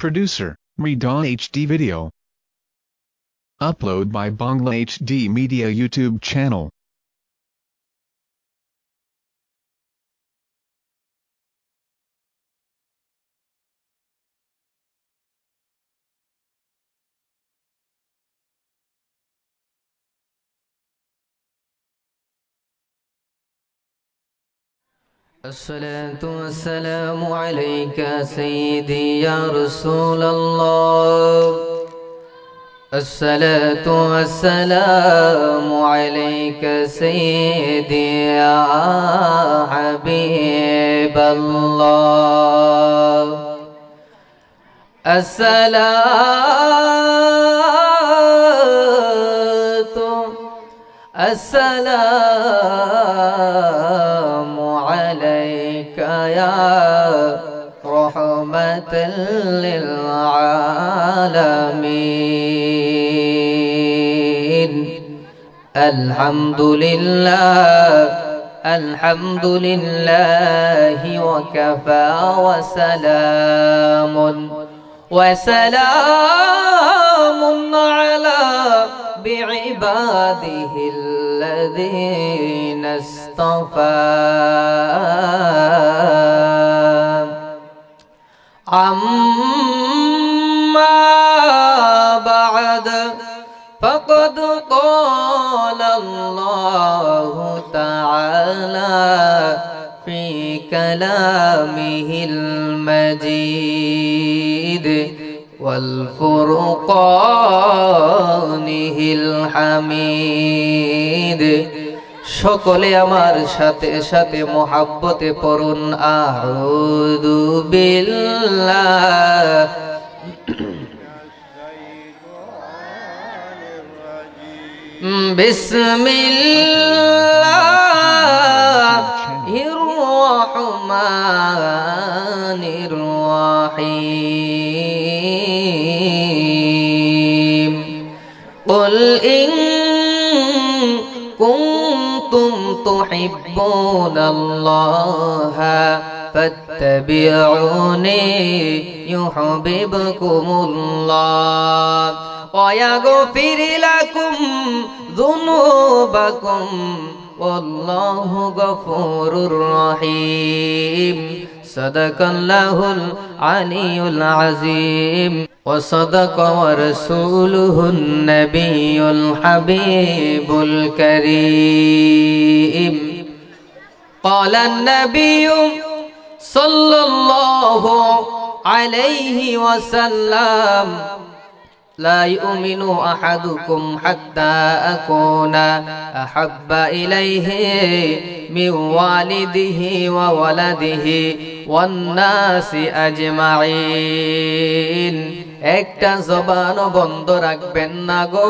Producer, Mridal HD Video. Upload by Bangla HD Media YouTube channel. الصلاة والسلام عليك سيدي يا رسول الله. الصلاة والسلام عليك سيدي يا حبيب الله. السلام عليك يا رحمة للعالمين. الحمد لله وكفى وسلام على بعباده الذين اصطفى. أما بعد فقد قال الله تعالى في كلامه المجيد والفرقانه الحميد. সকলে আমার সাথে সাথে মোহাব্বতে পড়ুন আউযু বিল্লাহ বিসমিল্লাহির রহমানির রহিম। قل إن كنتم تحبون الله فاتبعوني يحببكم الله ويغفر لكم ذنوبكم والله غفور رحيم. صدق الله العلي العظيم وصدق ورسوله النبي الحبيب الكريم. قال النبي صلى الله عليه وسلم لا يؤمن أحدكم حتى أكون أحب إليه من والده وولده والناس أجمعين. একটা জবান বন্ধ রাখবেন না গো,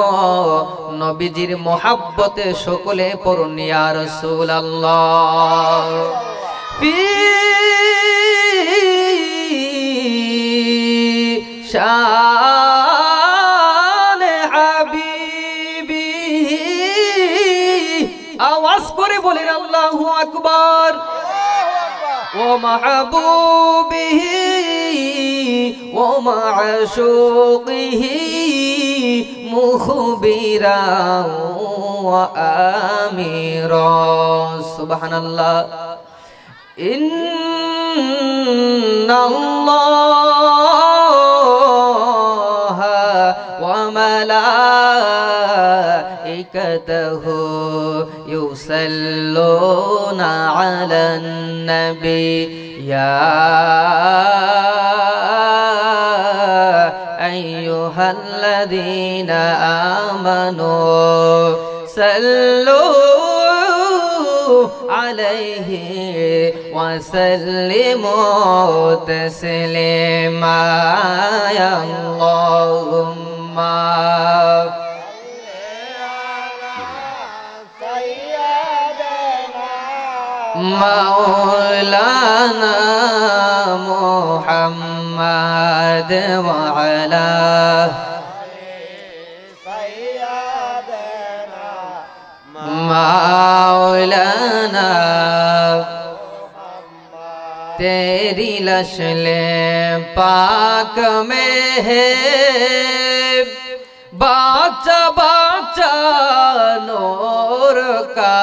নবীজির মোহাব্বতে সকলে পড়ুন ইয়া রাসূলুল্লাহ। ফি শানে হাবিবি, আওয়াজ করে বলেন আল্লাহু আকবার। ও মাহবুবিহি ومعشوقه مخبرا وآمرا. سبحان الله. إن الله وملائكته يصلون على النبي يا أيها الذين آمنوا صلوا عليه وسلموا تسليما. يا اللهم مولانا محمد وعلى مولانا तेरी लश ले पाक में है बाचा बाचा नूर का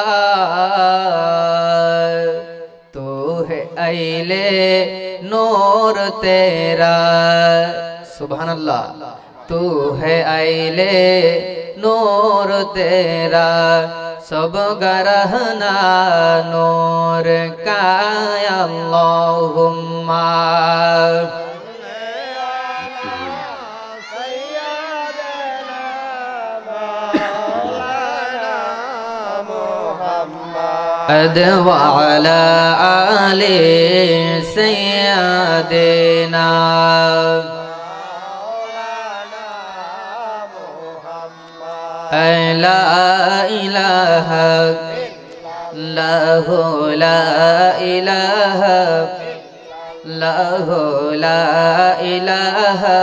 तू है अइले नूर तेरा सुभान अल्लाह तू है अइले नूर तेरा सब गरहना नूर का अल्लाहुम्मा वाला आले सय्यदना ला इलाहा लहु ला इलाहा लहु ला इलाहा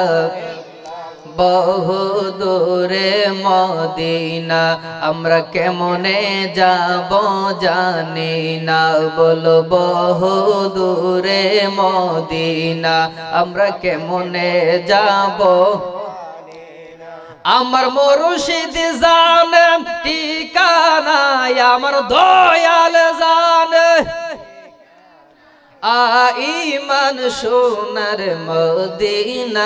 बहु दूरे मदीना আমরা কেমনে যাব জানি না বলো বহু দূরে মদিনা আমরা কেমনে যাব আমার মুর্শিদ জানে ঠিকানা আমার দয়াল জানে आईमान सोनर मदीना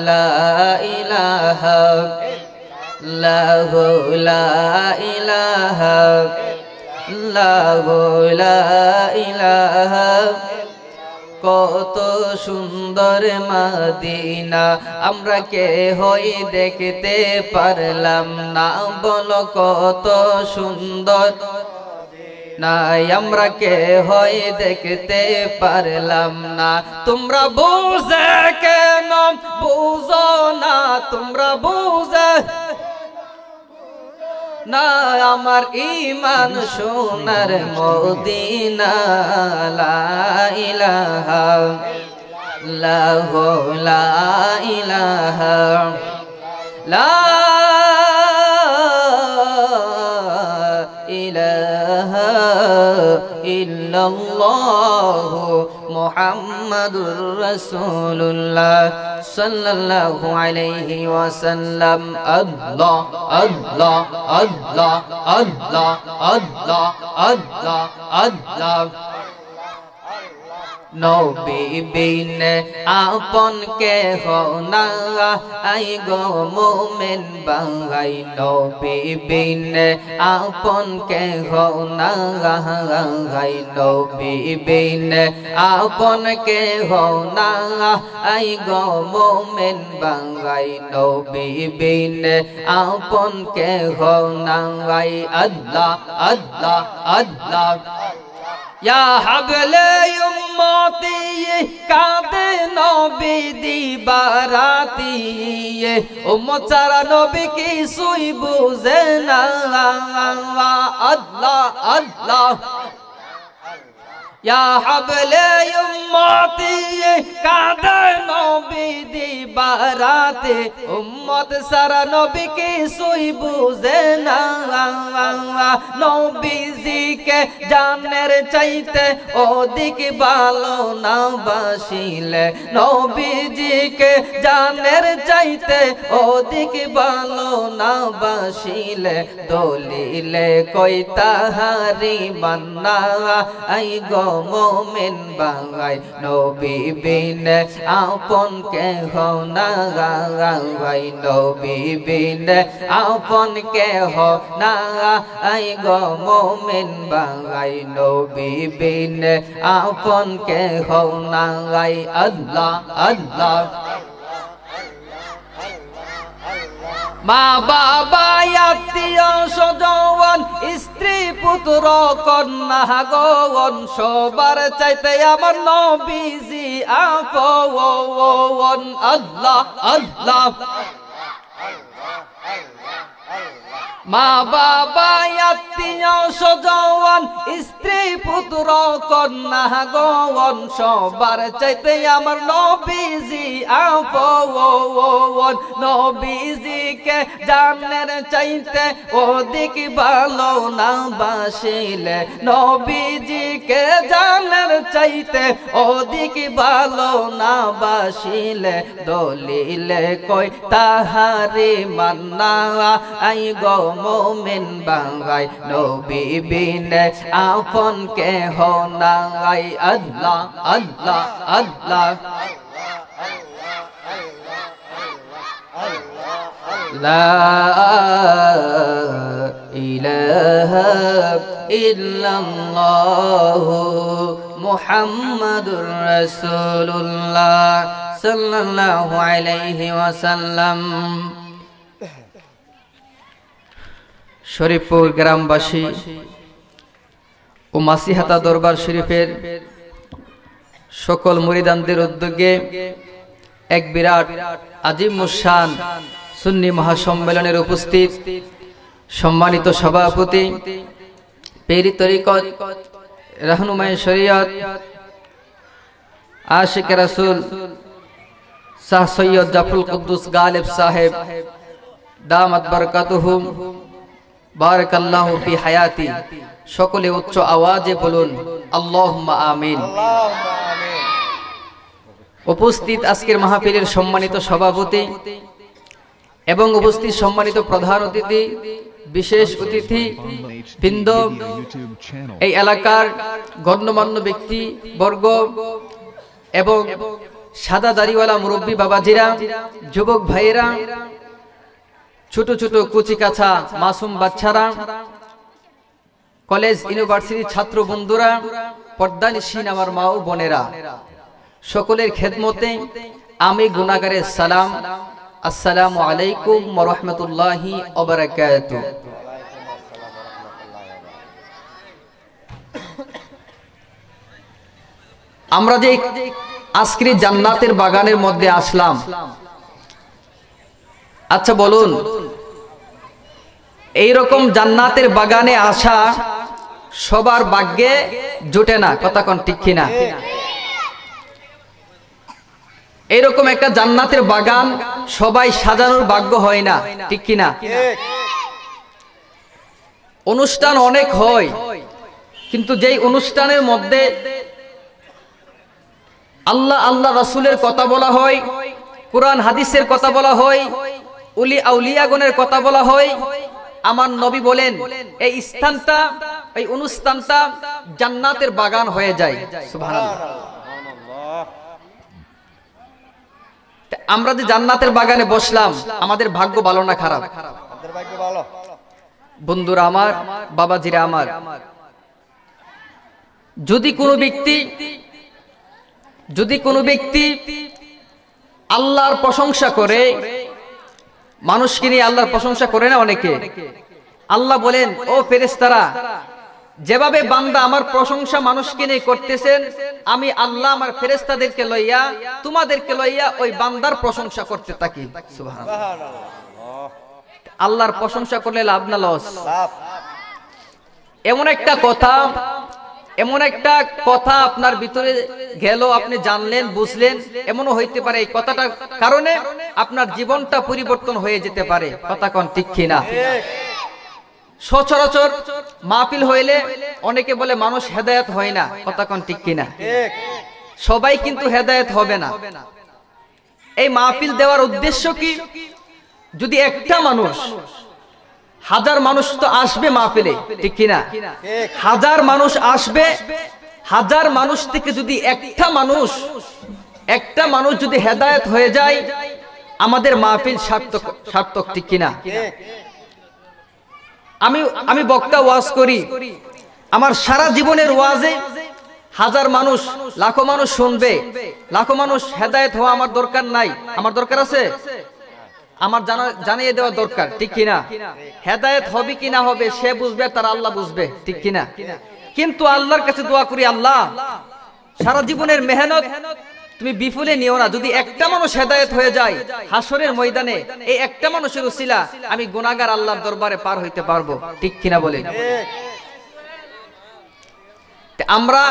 ला इलाहा लहु ला इलाहा लहु ला इलाहा কত সুন্দর মদিনা আমরা কে হই দেখতে পারলাম না বলো কত সুন্দর নাই আমরা কে হই দেখতে পারলাম না তোমরা বুঝে কেন বুঝো না তোমরা বুঝে না আমার ঈমান সোনার মদিনা লা ইলাহা লাহু লা ইলাহা লা ইলাহা ইল্লাল্লাহু মুহাম্মাদুর রাসূলুল্লাহ সাল্লাল্লাহু আলাইহি ওয়াসাল্লাম আল্লাহ আল্লাহ আল্লাহ আল্লাহ আল্লাহ আল্লাহ আল্লাহ নবী বিন আপন কেহ না আই গো মুমিন ভাই নবী বিন আপন কেহ না আই নবী বিন আপন কেহ না আই গো মুমিন ভাই নবী বিন আপন কেহ না আই আল্লাহ আল্লাহ আল্লাহ या हबले उम्मती कादे नबी दी बाराती उम्मत सारा नबी की सुई बुझे ना अल्लाह अल्लाह या हबले उम्मती कादे नबी दी बाराती उम्मत सारा नबी की सुई बुझे ना नबी जी के জানের চাইতে অধিক ভালো না বাসিলে নবীজিকে জানের চাইতে অধিক ভালো না বাসিলে দলিলে কই তাহারি মান্না আই গো মুমিন ভাই নবী বিন আপন কেহ না ভাই নবী বিন আপন কেহ না আই গো মুমিন ভাই নবী বিন আপন কেহ না আল্লাহ আল্লাহ মা বাবা আত্মীয় স্বজন স্ত্রী পুত্র কন্যা গণ সবার চাইতে আমার নবীজি আপন আল্লাহ আল্লাহ মা বাবা আত্মীয় স্বজন স্ত্রী পুত্র কন্যা গণ সবার চাইতে আমার নবীজি আপন নবীজিকে জানের চাইতে অধিক ভালো না বাসিলে নবীজিকে জানের চাইতে অধিক ভালো না বাসিলে দলিলে কই তাহারি মান্না আই গো মোমিন বাঙাই নবী বিনে আপন কেহ নাই আল্লাহ আল্লাহ আল্লাহ লা ইলাহা ইল্লাল্লাহ মুহাম্মাদুর রাসূলুল্লাহ সাল্লাল্লাহু আলাইহি ওয়াসাল্লাম। শরীফপুর গ্রামবাসী ও মাসিহাতা দরবার শরীফের সকল মুরিদানদের উদ্যোগে এক বিরাট আজিমুশান সুন্নি মহাসম্মেলনের উপস্থিত সম্মানিত সভাপতি পেরি তরিকত রাহনুমায়ে শরীয়ত আশিক রাসূল শাহ সৈয়দ জাফরুল কুদ্দুস গালিব সাহেব দামাত বরকাতুহুম বারাকাল্লাহু ফি হায়াতি, সকলে উচ্চ আওয়াজে বলুন আল্লাহুম্মা আমিন। উপস্থিত আজকের মাহফিলের সম্মানিত সভাপতি এবং উপস্থিত সম্মানিত প্রধান অতিথি, বিশেষ অতিথি বৃন্দ, এই এলাকার গণ্যমান্য ব্যক্তি বর্গ এবং সাদা দাড়িওয়ালা মুরব্বী বাবাজিরা, যুবক ভাইয়েরা, ছোট ছোট কুচি কাছা মাসুম বাচ্চারা, কলেজ ইউনিভার্সিটির ছাত্র বন্ধুরা, পর্দানিশীন আমার মা ও বোনেরা, সকলের খেদমতে আমি গুনাহগারের সালাম, আসসালামু আলাইকুম ওয়া রাহমাতুল্লাহি ওয়া বারাকাতুহু। আমরা যে আজকের জান্নাতের বাগানের মধ্যে আসলাম, আচ্ছা বলুন, এইরকম জান্নাতের বাগানে আসা সবার ভাগ্যে জুটে না, কথা কোন ঠিক কিনা? এইরকম একটা জান্নাতের বাগান সবাই সাজানোর ভাগ্য হয় না, ঠিক কিনা? অনুষ্ঠান অনেক হয়, কিন্তু যেই অনুষ্ঠানের মধ্যে আল্লাহ আল্লাহ রাসূলের কথা বলা হয়, কোরআন হাদিসের কথা বলা হয়, উলি আউলিয়াগণের কথা বলা হয়, আমার নবী বলেন এই স্থানটা, এই অনুষ্ঠানটা জান্নাতের বাগান হয়ে যায়। সুবহানাল্লাহ। আমরা যে জান্নাতের বাগানে বসলাম, আমাদের ভাগ্য ভালো না খারাপ? আমাদের ভাগ্য ভালো। বন্ধুরা আমার, বাবাজিরা আমার, যদি কোনো ব্যক্তি আল্লাহর প্রশংসা করে, মানুষকে নিয়ে আল্লাহর প্রশংসা করে না অনেকে, আল্লাহ বলেন ও ফেরেশতারা, যেভাবে বান্দা আমার প্রশংসা মানুষকে নিয়ে করতেছেন, আমি আল্লাহ আমার ফেরেশতাদেরকে লইয়া, তোমাদেরকে লইয়া ওই বান্দার প্রশংসা করতে থাকি। সুবহানাল্লাহ। আল্লাহর প্রশংসা করলে লাভ না লস? এমন একটা কথা আপনার ভিতরে গেল, আপনি জানলেন, বুঝলেন, এমনও হইতে পারে এই কথাটার কারণে আপনার জীবনটা পরিবর্তন হয়ে যেতে পারে, কথা কোন ঠিক কিনা? সচরাচর মাহফিল হইলে অনেকে বলে মানুষ হেদায়েত হয় না, কথা কোন ঠিক কিনা? সবাই কিন্তু হেদায়েত হবে না। এই মাহফিল দেওয়ার উদ্দেশ্য কি? যদি একটা মানুষ, হাজার মানুষ তো আসবে মাহফিলে, ঠিক কিনা? হাজার মানুষ আসবে, হাজার মানুষ থেকে যদি একটা মানুষ যদি হেদায়েত হয়ে যায়, আমাদের মাহফিল সার্থক, ঠিক কিনা? আমি বক্তা ওয়াজ করি, আমার সারা জীবনের ওয়াজে হাজার মানুষ, লাখো মানুষ শুনবে, লাখো মানুষ হেদায়েত হওয়া আমার দরকার নাই। আমার দরকার আছে? আমার জানিয়ে দেওয়া দরকার, ঠিক কিনা? হেদায়েত হবে কি না হবে সে বুঝবে, তার আল্লাহ বুঝবে, ঠিক কিনা? কিন্তু আল্লাহর কাছে দোয়া করি, আল্লাহ সারা জীবনের মেহনত তুমি বিফলে নিও না। যদি একটা মানুষ হেদায়েত হয়ে যায় হাসরের ময়দানে, এই একটা মানুষের উসিলা আমি গুনাহগার আল্লাহর দরবারে পার হইতে পারবো, ঠিক কিনা বলেন? আমরা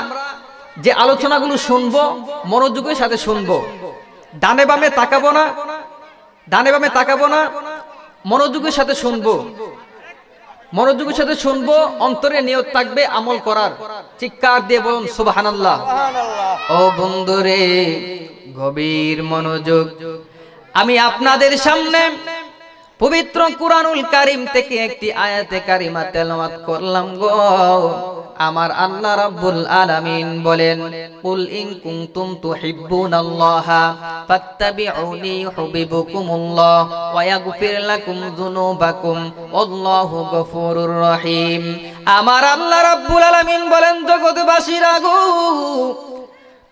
যে আলোচনাগুলো শুনবো মনোযোগের সাথে শুনবো, ডানে বামে তাকাবো না, ডানে বামে তাকাবো না, মনোযোগের সাথে শুনবো, মনোযোগের সাথে শুনবো, অন্তরে নিয়ত থাকবে আমল করার। চিৎকার দিয়ে বলুন সুবহানাল্লাহ। ও বন্ধুরে, গভীর মনোযোগ। আমি আপনাদের সামনে পবিত্র কুরআনুল কারীম থেকে একটি আয়াতে কারিমা তেলাওয়াত করলাম গো। আমার আল্লাহ রাব্বুল আলামিন বলেন, কুল ইন কুনতুম তুহিব্বুনাল্লাহা ফাত্তাবিউনি ইউহিব্বুকুমুল্লাহ ওয়া ইয়াগফির লাকুম যুনুবাকুম আল্লাহু গফুরুর রহিম। আমার আল্লাহ রাব্বুল আলামিন বলেন, জগৎবাসীরা গো,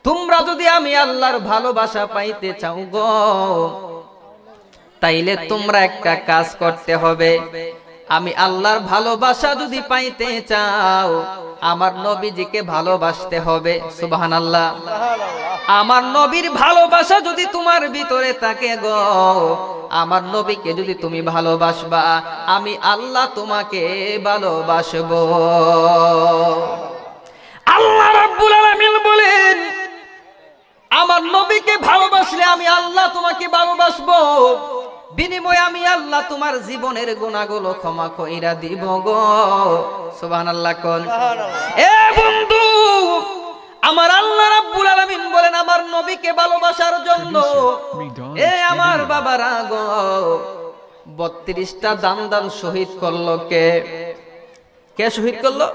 তোমরা যদি আমি আল্লাহর ভালোবাসা পাইতে চাও গো, তাইলে তোমরা একটা কাজ করতে হবে। আমি আল্লাহর ভালোবাসা যদি পাইতে চাও, আমার নবীজিকে ভালোবাসতে হবে। সুবহানাল্লাহ। আমার নবীর ভালোবাসা যদি তোমার ভিতরে থাকে গো, আমার নবীকে যদি তুমি ভালোবাসবা, আমি আল্লাহ তোমাকে ভালোবাসবো। আল্লাহ রাব্বুল আলামিন বলেন, আমার নবীকে ভালোবাসলে আমি আল্লাহ তোমাকে ভালোবাসবো, বিনিময়ে আমি আল্লাহ তোমার জীবনের গুনাহগুলো ক্ষমা কইরা দিব গো। সুবহানাল্লাহ কোন। এ বন্ধু, আমার আল্লাহ রাব্বুল আলামিন বলেন, আমার নবীকে ভালোবাসার জন্য এ আমার বাবারা গো, 32টা দান শহীদ করলো। কে কে শহীদ করলো?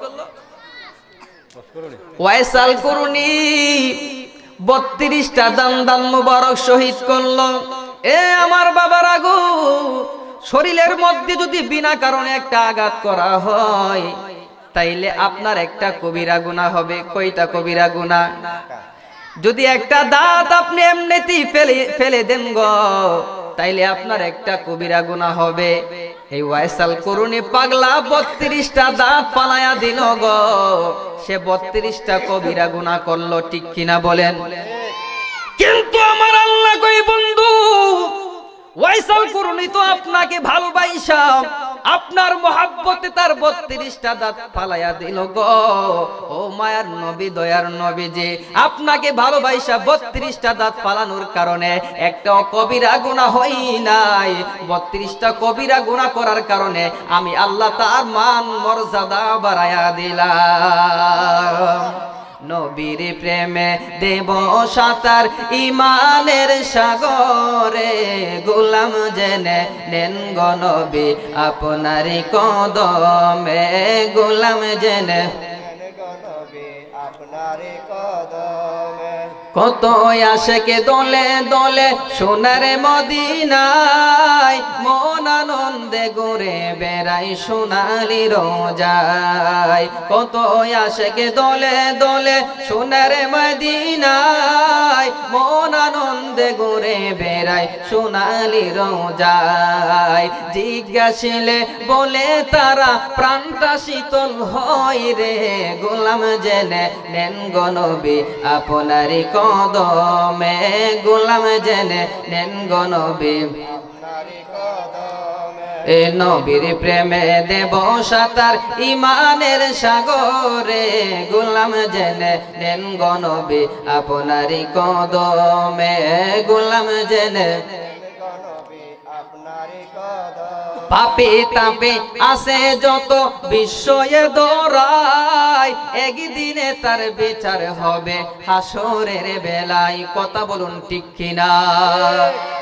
ওয়াইসাল করুনি 32টা দান মুবারক শহীদ করলো। এ আমার বাবারা গো, শরীরের মধ্যে যদি বিনা কারণে একটা আঘাত করা হয়, তাইলে আপনার একটা কবিরা গুনাহ হবে। কয়টা কবিরা গুনাহ? যদি একটা দাঁত আপনি এমনিতেই ফেলে দেন গো, তাইলে আপনার একটা কবিরা গুনাহ হবে। এই ওয়াইসাল করুনি পাগলা 32টা দাঁত পালায়া দিল গো, সে 32টা কবিরা গুনাহ করলো, ঠিক কিনা বলেন? কিন্তু আমার আল্লাহ কই, বন্ধু, ওয়াইসাল করুনি তো আপনাকে ভালোবাসা, আপনার মহব্বতে তার 32টা দাঁত পালায়া দিল গো। ও মায়ার নবী, দয়ার নবী, যে আপনাকে ভালোবাসা 32টা দাঁত পালানোর কারণে একটা কবিরা গুনাহ হই নাই। 32টা কবিরা গুনাহ করার কারণে আমি আল্লাহ তার মান মর্যাদা বাড়ায়া দিলাম। নবীর প্রেমে দেব সাঁতার ইমানের সাগরে, গোলাম জেনে নেন গো নবী আপনারই কদমে, গোলাম জেনে আপনারই কদমে। কত আশিকে দলে দলে সোনার মদিনায়, মন আনন্দে ঘুরে বেড়াই সোনালি রোজায়। কত আশিকে দলে দলে সোনার মদিনায়, মন আনন্দে ঘুরে বেড়াই সোনালি রোজায়। জিজ্ঞাসিলে বলে তারা প্রাণটা শীতল হয় রে, গোলাম জেনে নেন গো নবী আপনারই কদমে, গোলাম জেনে নেন গো নবী আপনারই কদমে। এ নবীর প্রেমে দেব সাঁতার ইমানের সাগরে, গোলাম জেনে নেন গো নবী আপনারই কদমে, গোলাম জেনে পাপে তাপে আসে যত বিশ্বয়ে দৌড়ায়, একদিনে তার বিচার হবে হাসরের বেলায়। কথা বলুন ঠিক কিনা?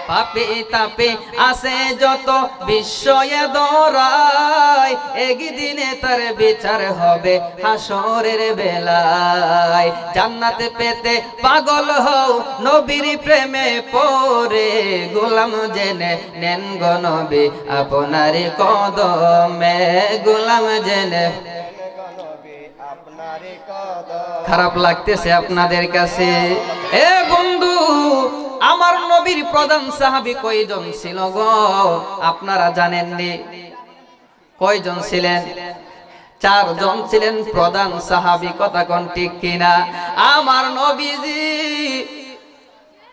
পাপে তাপে আসে যত বিশ্বয়ে দৌড়ায়, একদিনে তার বিচার হবে হাসরের বেলায়। জান্নাতে পেতে পাগল হও নবীর প্রেমে পড়ে, গোলাম জেনে নেন গো নবী আপনারই কদমে, গোলাম জেনে। খারাপ লাগতেছে আপনাদের কাছে? এ বন্ধু, আমার নবীর প্রধান সাহাবী কয়জন ছিল গো আপনারা জানেননি? কয়জন ছিলেন? 4 জন ছিলেন প্রধান সাহাবী। কথা কোন ঠিক কিনা? আমার নবীজি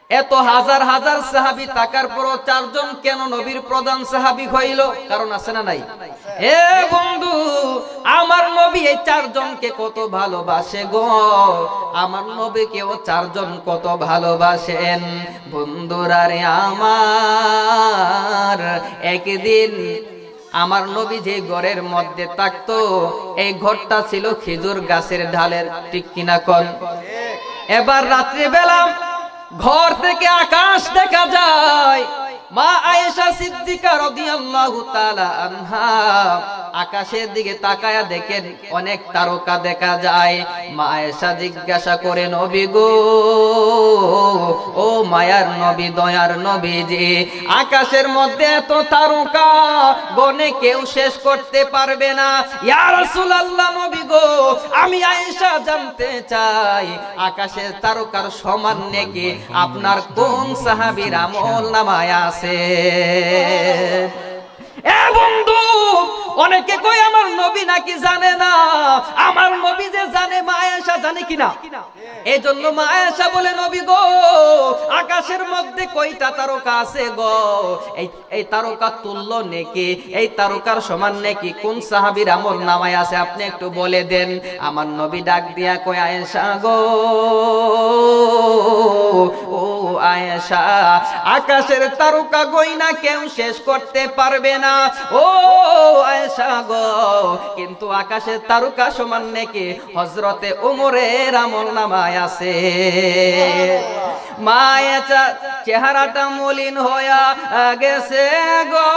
এত হাজার হাজার সাহাবী থাকার পরও চারজন কেন নবীর প্রধান সাহাবী হইল? কারণ আছে না নাই? এ বন্ধু, আমার নবী এই চারজনকে কত ভালোবাসে গো, আমার নবীকেও চারজন কত ভালোবাসেন। বন্ধুরা রে আমার, একদিন আমার নবী যে ঘরের মধ্যে থাকতো, এই ঘরটা ছিল খেজুর গাছের ঢালের, ঠিক কিনা কোন? এবার রাত্রি বেলা ঘর থেকে আকাশ দেখা যায়। মা আয়েশা সিদ্দিকা রাদিয়াল্লাহু তাআলা আনহা আকাশের দিকে তাকায়া দেখেন অনেক তারকা দেখা যায়। মা আয়েশা জিজ্ঞাসা করে, নবী গো, ও মায়ার নবী, দয়ার নবীজি, আকাশের মধ্যে এত তারকা গনে কেউ শেষ করতে পারবে না। ইয়া রাসূলুল্লাহ, নবী গো, আমি আয়েশা জানতে চাই আকাশের তারকার সমান নেকি আপনার কোন সাহাবীর আমলনামায় আছে? এ বন্ধু, অনেকে কই আমার নবী নাকি জানে না। আমার নবী যে জানে, মা আয়েশা জানে কিনা? এই জন্য মা আয়েশা বলে, নবী গো, আকাশের মধ্যে কয়টা তারকা আছে গো? এই তারকা তুল্য নেকি, এই তারকার সমান নেকি কোন সাহাবীর আমলনামায় আছে আপনি একটু বলে দেন। আমার নবী ডাক দিয়া কয়, আয়েশা গো, ও আয়েশা, আকাশের তারকা গয়না কেউ শেষ করতে পারবে না। ও আয়েশা গো, কিন্তু আকাশের তারকা সমান নাকি হযরতে ওমরের আমলনামায় আছে। মা আয়েশা চেহারাটা মলিন হয়ে গেছে গো।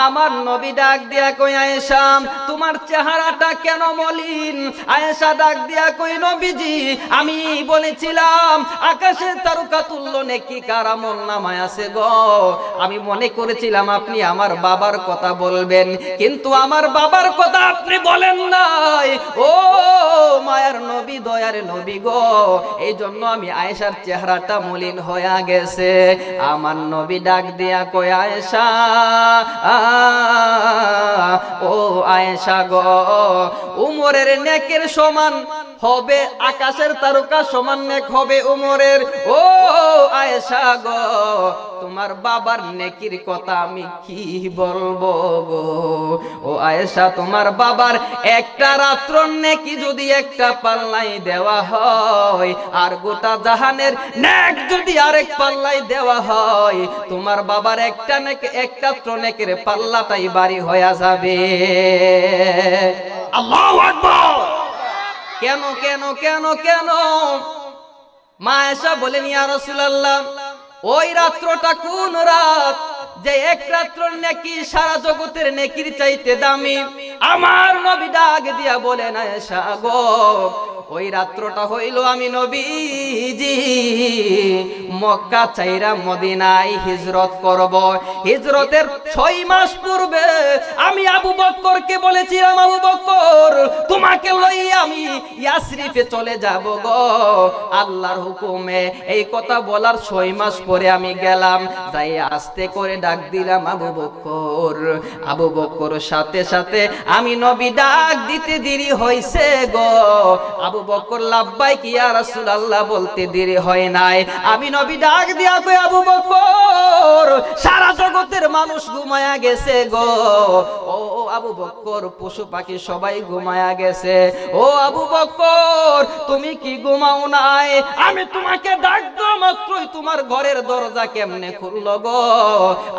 আমার নবী ডাক দিয়া কই, আয়েশা, তোমার চেহারাটা কেন মলিন? আয়েশা ডাক দিয়া কই, নবীজি, আমি বলেছিলাম আকাশের তারকা তুল্য নেকি কার আমলনামায় আছে গো। আমি মনে করেছিলাম আপনি আমার বাবার কথা বলবেন, কিন্তু আমার বাবার কথা আপনি বলেন নাই। ও মায়ার নবী, দয়ার নবী গো, এই জন্য আমি আয়েশার চেহারাটা মলিন হয়ে গেছে। আমার নবী ডাক দিয়া কয়, আয়েশা, ও আয়েশা গো, উমরের নেকের সমান হবে আকাশের তারকা সমান নেক হবে উমরের। ও আয়েশা গো, তোমার বাবার নেকির কথা আমি কি বলবো গো? ও আয়েশা, তোমার বাবার একটা রাত্র নেকি যদি একটা পাল্লাই দেওয়া হয়, আর গোটা জাহানের নেক যদি আরেক পাল্লাই দেওয়া হয়, তোমার বাবার একটা নেক, একটা নেকের পাল্লাটাই ভারী হয়ে যাবে। আল্লাহু আকবার। কেন কেন কেন কেন? মা আয়েশা বলেন, ইয়া রাসূলুল্লাহ, ওই রাত্রটা কোন রাত যে এক রাত্র নেকি সারা জগতের নেকির চাইতে দামি? আমার নবী ডাক দিয়া বলেন, আয়েশা গো, ওই রাত্রটা হইল আমি নবীজি মক্কা চাইরা মদিনায় হিজরত করব। হিজরতের 6 মাস পূর্বে আমি আবু বকরকে বলেছিলাম, আবু বকর, তোমাকে লইয়া আমি ইয়াসরিফে চলে যাব গো আল্লাহর হুকুমে। এই কথা বলার 6 মাস পরে আমি গেলাম, যাই আস্তে করে ডাক দিলাম, আবু বকর। আবু বকর সাথে সাথে আমি নবী ডাক দিতে দেরি হইছে গো। আবু বকর লাব্বাইক ইয়া রাসূলুল্লাহ বলতে দেরি হয় নাই। আমি নবী ডাক দিয়া কই, আবু বকর, সারা জগতের মানুষ ঘুমায়া গেছে গো। ও আবু বকর, পশু পাখি সবাই ঘুমায়া গেছে। ও আবু বকর, তুমি কি ঘুমাও নাই? আমি তোমাকে ডাক দেওয়া মাত্রই তোমার ঘরের দরজা কেমনে খুললো গো?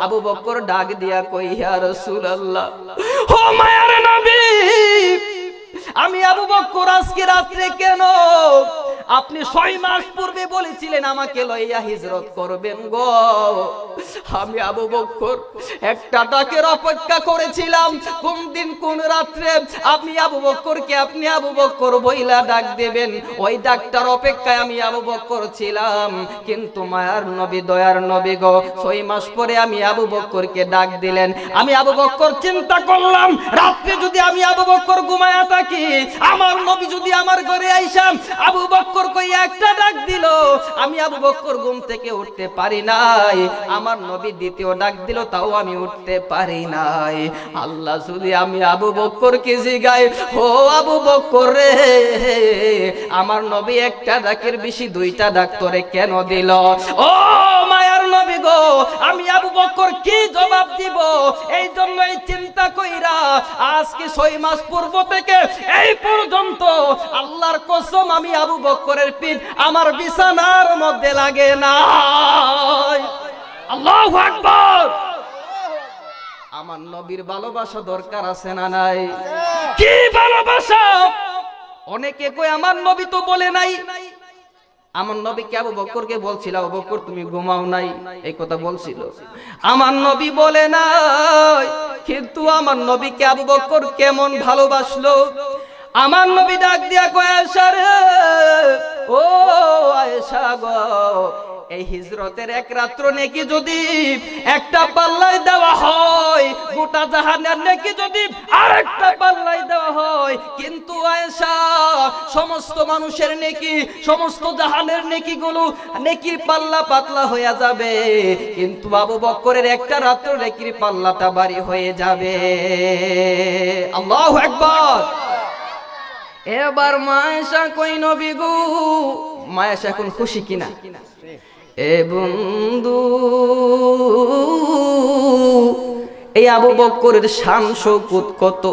আবু বকর ডাক দিয়া কই, ইয়া রাসূলুল্লাহ, ও মায়ার নবী, আমি আবু বকর আজকে রাত্রে কেন? আপনি 6 মাস পূর্বে বলেছিলেন আমাকে লইয়া হিজরত করবেন গো। আমি আবু বকর একটা ডাকের অপেক্ষা করেছিলাম, কোন দিন কোন রাত্রে আপনি আবু বকরকে আপনি আবু বকর বইলা ডাক দেবেন, ওই ডাকটার অপেক্ষায় আমি আবু বকর ছিলাম। কিন্তু মায়ার নবী, দয়ার নবী গো, 6 মাস পরে আমি আবু বকরকে ডাক দিলেন। আমি আবু বকর চিন্তা করলাম, রাত্রে যদি আমি আবু বকর ঘুমায়া থাকি, আমার নবী যদি আমার ঘরে আইসা আবু বকর বকর কই একটা ডাক দিল, আমি আবু বকর ঘুম থেকে উঠতে পারি নাই। আমার নবী দ্বিতীয় ডাক দিল, তাও আমি উঠতে পারি নাই। আল্লাহ যদি আমি আবু বকরকে জিগাই, ও আবু বকর রে, আমার নবী একটা ডাকের বেশি দুইটা ডাক তোরে কেন দিল? ও মায়ার নবী গো, আমি আবু বকর কি জবাব দিব? এই জন্যই চিন্তা কইরা আজকে 6 মাস পূর্ব থেকে এই পর্যন্ত আল্লাহর কসম আমি আবু বকরের পিঠ আমার বিছানার মধ্যে লাগে না। আল্লাহু আকবার। আমার নবীর ভালোবাসা দরকার আছে না নাই? কি ভালোবাসা! অনেকে কই আমার নবী তো বলে নাই। আমার নবীকে আবু বকরকে বলছিল, আবু বকর তুমি ঘুমাও নাই, এই কথা বলছিল। আমার নবী বলে নাই, কিন্তু আমার নবীকে আবু বকর কেমন ভালোবাসলো। আমার নবী ডাক দিয়া কয়, আয়েশা রে, ও আয়েশা গো, এই হিজরতের এক রাত্র নেকি যদি একটা পাল্লায় দেওয়া হয়, গোটা জাহানের নেকি যদি আরেকটা পাল্লায় দেওয়া হয়, কিন্তু আয়েশা সমস্ত মানুষের নেকি, সমস্ত জাহানের নেকিগুলো নেকির পাল্লা পাতলা হয়ে যাবে, কিন্তু আবু বকরের একটা রাত্র নেকির পাল্লাটা ভারী হয়ে যাবে। আল্লাহু আকবার। এবার মায়েশা কই নবী গো, মায়েশা এখন খুশি কিনা? এ বন্ধু, এই আবু বকরের শান শৌকত কত,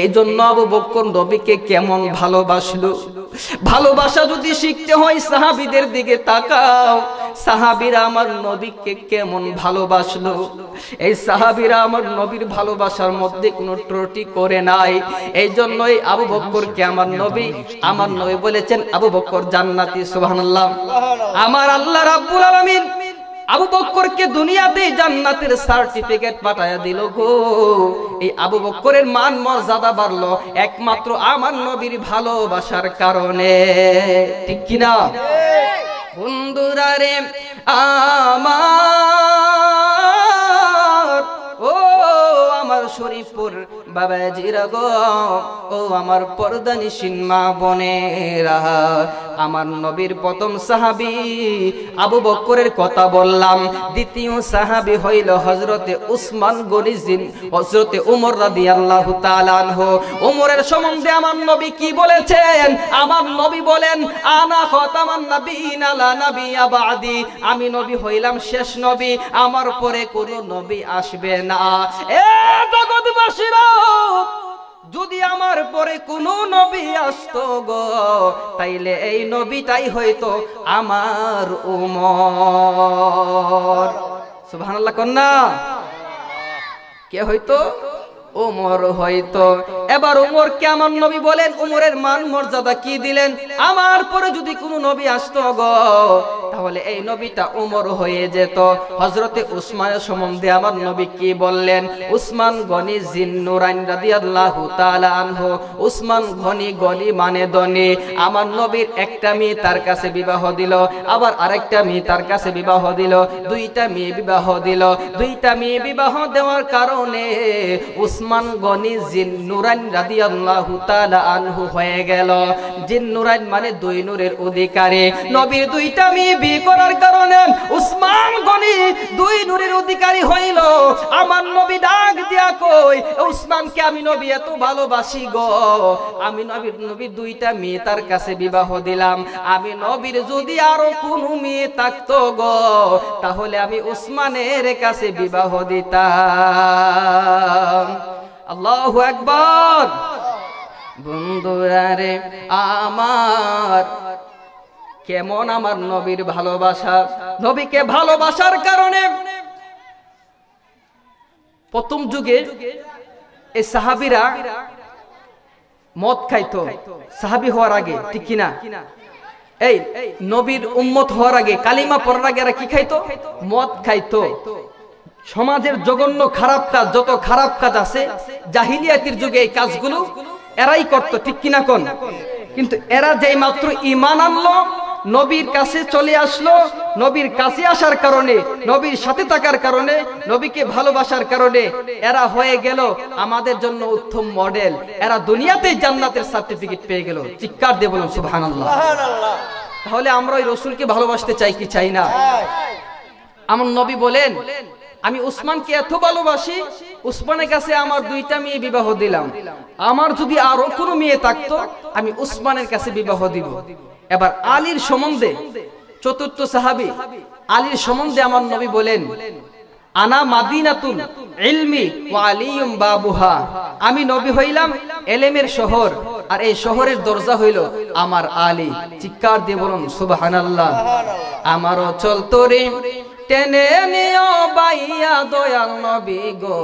এই জন্য আবু বকর নবীকে কেমন ভালোবাসলো। ভালোবাসা যদি শিখতে হয় সাহাবীদের দিকে তাকাও, সাহাবীরা আমার নবীকে কেমন ভালোবাসলো। এই সাহাবীরা আমার নবীর ভালোবাসার মধ্যে কোনো ত্রুটি করে নাই। এই জন্যই আবু বকরকে আমার নবী বলেছেন আবু বকর জান্নাতি। সুবহানাল্লাহ। আমার আল্লাহ রাব্বুল আলামিন আবু বকরকে দুনিয়াতে জান্নাতের সার্টিফিকেট পাঠায়া দিল গো। এই আবু বকরের মান মর্যাদা বাড়লো একমাত্র আমার নবীর ভালোবাসার কারণে, ঠিক কিনা? বন্ধুরা রে আমার, ও আমার শরীফপুর বাবাজিরা গো, ও আমার পর্দানিশীন মা বোনেরা, আমার নবীর প্রথম সাহাবী আবু বকরের কথা বললাম। দ্বিতীয় সাহাবী হইল হযরতে উসমান গনি, হযরতে ওমর রাদিয়াল্লাহু তাআলা আনহু। ওমরের সম্বন্ধে আমার নবী কি বলেছেন? আমার নবী বলেন, আনা খাতামান নাবিয়িনা লা নাবিয়্যা বা'দি, আমি নবী হইলাম শেষ নবী, আমার পরে কোনো নবী আসবে না। এ জগৎবাসীরা, যদি আমার পরে কোন নবী আসতো গো, তাইলে এই নবীটাই হয়তো আমার ওমর। সুবহানাল্লাহ কন্যা, কে হয়তো? ওমর হয়তো। এবার ওমরকে আমার নবী বলেন, ওমরের মান মর্যাদা কি দিলেন? আমার পরে যদি কোনো নবী আসতো গো, তাহলে এই নবীটা ওমর হয়ে যেত। হযরতে উসমানের সম্বন্ধে আমার নবী কি বললেন? উসমান গনি জিন্নুরাইন রাদিয়াল্লাহু তাআলা আনহু। উসমান গনি, গনি মানে ধনী। আমার নবীর একটা মেয়ে তার কাছে বিবাহ দিল, আবার আরেকটা মেয়ে তার কাছে বিবাহ দিল, দুইটা মেয়ে বিবাহ দিল। দুইটা মেয়ে বিবাহ দেওয়ার কারণে উসমান গনি জিন্নুরাইন রাদিয়াল্লাহু তাআলা আনহু হয়ে গেল। জিন্নুরাইন মানে দুই নূরের অধিকারী। নবীর দুইটা মেয়ে বিয়ে করার কারণে উসমান গনি দুই নূরের অধিকারী হইল। আমার নবী ডাক দিয়া কই, উসমানকে আমি নবী এত ভালোবাসি গো, আমি নবীর দুইটা মেয়ে তার কাছে বিবাহ দিলাম। আমি নবীর যদি আরো কোনো মেয়ে থাকতো গো, তাহলে আমি উসমানের কাছে বিবাহ দিতাম। আল্লাহু আকবার। বন্ধুরা রে আমার, কেমন আমার নবীর ভালোবাসা। নবীকে ভালোবাসার কারণে প্রথম যুগে এই সাহাবীরা মদ খাইতো, সাহাবী হওয়ার আগে, ঠিক কিনা? এই নবীর উম্মত হওয়ার আগে, কালিমা পড়ার আগে এরা কি খাইতো? মদ খাইতো। সমাজের জঘন্য খারাপ কাজ, যত খারাপ কাজ আছে জাহিলিয়াতের যুগে এই কাজগুলো এরাই করতো, ঠিক কিনা কোন? কিন্তু এরা যেই মাত্র ঈমান আনলো, নবীর কাছে চলে আসলো। নবীর কাছে আসার কারণে, নবীর সাথে থাকার কারণে, নবীকে ভালোবাসার কারণে এরা হয়ে গেল আমাদের জন্য উত্তম মডেল। এরা দুনিয়াতে জান্নাতের সার্টিফিকেট পেয়ে গেল। চিৎকার দিয়ে বলুন সুবহানাল্লাহ। তাহলে আমরা ওই রাসূলকে ভালোবাসতে চাই কি চাই না? আমার নবী বলেন, আমি উসমানকে এত ভালোবাসি, উসমানের কাছে আমার 2টা মেয়ে বিবাহ দিলাম। আমার যদি আরো কোনো মেয়ে থাকতো আমি উসমানের কাছে বিবাহ দিব। এবার আলীর সম্বন্ধে, চতুর্থ সাহাবী আলীর সম্বন্ধে আমার নবী বলেন, আনা মাদিনাতুল ইলমি ওয়া আলিয়ুম বাবুহা। আমি নবী হইলাম ইলমের শহর, আর এই শহরের দরজা হইল আমার আলী। চিৎকার দিয়ে বলুন সুবহানাল্লাহ। আমার অচল তরে টেনে নিও বাইয়া দয়াল নবী গো,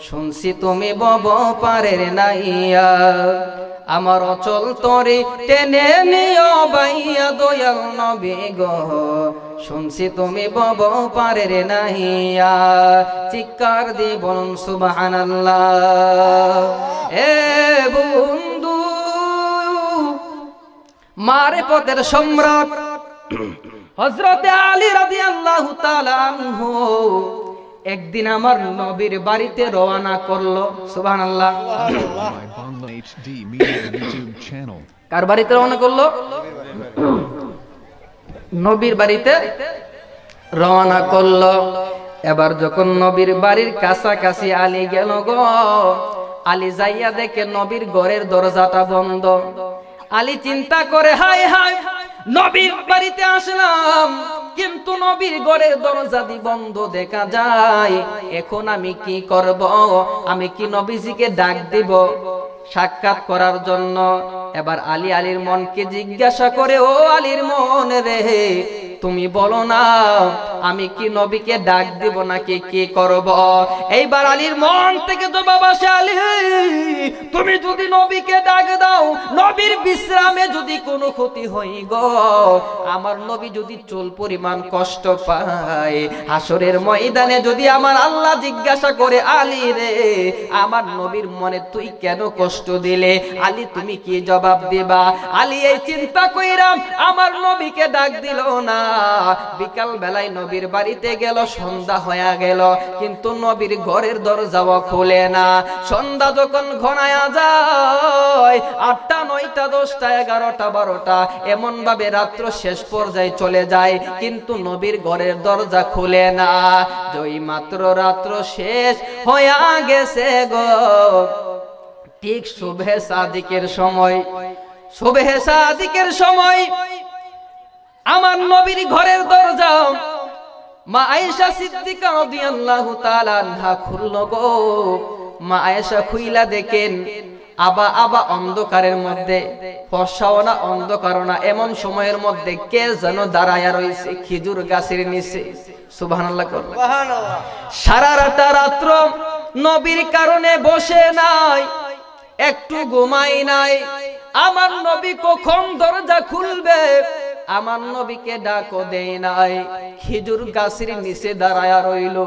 শুনছি তুমি বব পারের নাইয়া। আমার অচল তরে টেনে নিও বাইয়া দয়াল নবী গো, শুনছি তুমি বব পারের নাইয়া। চিৎকার দিয়ে বলুন সুবহানাল্লাহ। এ বন্ধু মারে পথের সম্রাট হযরতে আলী রাদিয়াল্লাহু তাআলা আনহু একদিন আমার নবীর বাড়িতে রওনা করলো। সুবহানাল্লাহ। কার বাড়িতে রওনা করলো? নবীর বাড়িতে রওনা করলো। এবার যখন নবীর বাড়ির কাছাকাছি আলী গেল গো, আলী যাইয়া দেখে নবীর ঘরের দরজাটা বন্ধ। আলী চিন্তা করে, হায় হায়, নবীর বাড়িতে আসলাম কিন্তু নবীর ঘরের দরজা দি বন্ধ দেখা যায়, এখন আমি কি করব? আমি কি নবীজিকে ডাক দিব সাক্ষাৎ করার জন্য? এবার আলী আলীর মনকে জিজ্ঞাসা করে, ও আলীর মন রে, তুমি বলো না আমি কি নবীকে ডাক দিব নাকি কি করব? এইবার আলীর মন থেকে জবাব আসে, আলী তুমি যদি নবীকে ডাক দাও, নবীর বিশ্রামে যদি কোনো ক্ষতি হয় গো, আমার নবী যদি চুল পরিমাণ কষ্ট পায়, হাসরের ময়দানে যদি আমার আল্লাহ জিজ্ঞাসা করে, আলী রে আমার নবীর মনে তুই কেন কষ্ট দিলে? আলী তুমি কি জবাব দিবা? আলী এই চিন্তা কইরাম আমার নবীকে ডাক দিল না। বিকাল বেলায় নবীর বাড়িতে গেল, সন্ধ্যা হয়ে গেল কিন্তু নবীর ঘরের দরজাও খোলে না। সন্ধ্যা যখন ঘনায়া যায়, 8টা 9টা 10টা 11টা 12টা এমন ভাবে রাত্র শেষ পর্যায়ে চলে যায় কিন্তু নবীর ঘরের দরজা খুলে না। যেই মাত্র রাত্র শেষ হয়ে গেছে গো, ঠিক সুবহে সাদিকের সময়, সুবহে সাদিকের সময় আমার নবীর ঘরের দরজা মা আয়েশা সিদ্দিকা রাদিয়াল্লাহু তাআলা আনহা খুললো গো। মা আয়েশা খুইলা দেখেন আবা অন্ধকারের মধ্যে, ফর্সাও না অন্ধকারও না, এমন সময়ের মধ্যে কে যেন দাঁড়ায়া রইছে খেজুর গাছের নিচে। সুবহানাল্লাহ। সুবহানাল্লাহ। সারা রাত্র নবীর কারণে বসে নাই, একটু ঘুমাই নাই। আমার নবী কখন দরজা খুলবে আমার নবীকে ডাকও দেয় নাই, খেজুর গাছের নিচে দাঁড়ায়া রইল।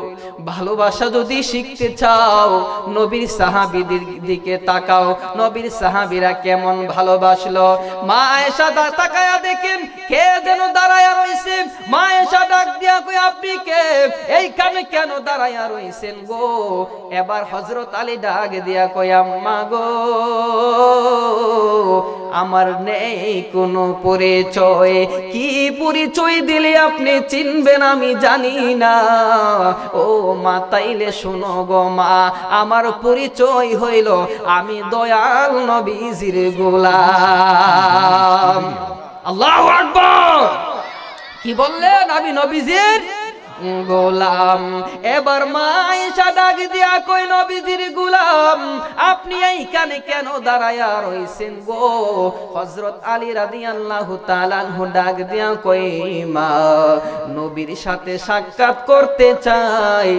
ভালোবাসা যদি শিখতে চাও নবীর সাহাবীদের দিকে তাকাও, নবীর সাহাবীরা কেমন ভালোবাসলো। মা আয়েশা তাকায়া দেখেন কে যেন দাঁড়ায়া রইছে। মা আয়েশা ডাক দিয়া কই, আপনি কে? এইখানে কেন দাঁড়ায়া রইছেন গো? এবার হযরত আলী ডাক দিয়া কই, আম্মা গো আমার নেই কোনো পরিচয়, কি পরিচয় দিলে আপনি চিনবেন আমি জানি না। ও মা তাইলে শোনো গো মা, আমার পরিচয় হইল আমি দয়াল নবীজির গোলাম। আল্লাহু আকবার। কি বললেন? আমি নবীজির গোলাম। এবার মা আয়েশা ডাক দিয়া কই, নবীজির গোলাম আপনি এইখানে কেন দাঁড়ায়া রইছেন গো? হযরত আলী রাদিয়াল্লাহু তাআলা আনহু ডাক দিয়া কই, মা নবীর সাথে সাক্ষাৎ করতে চাই,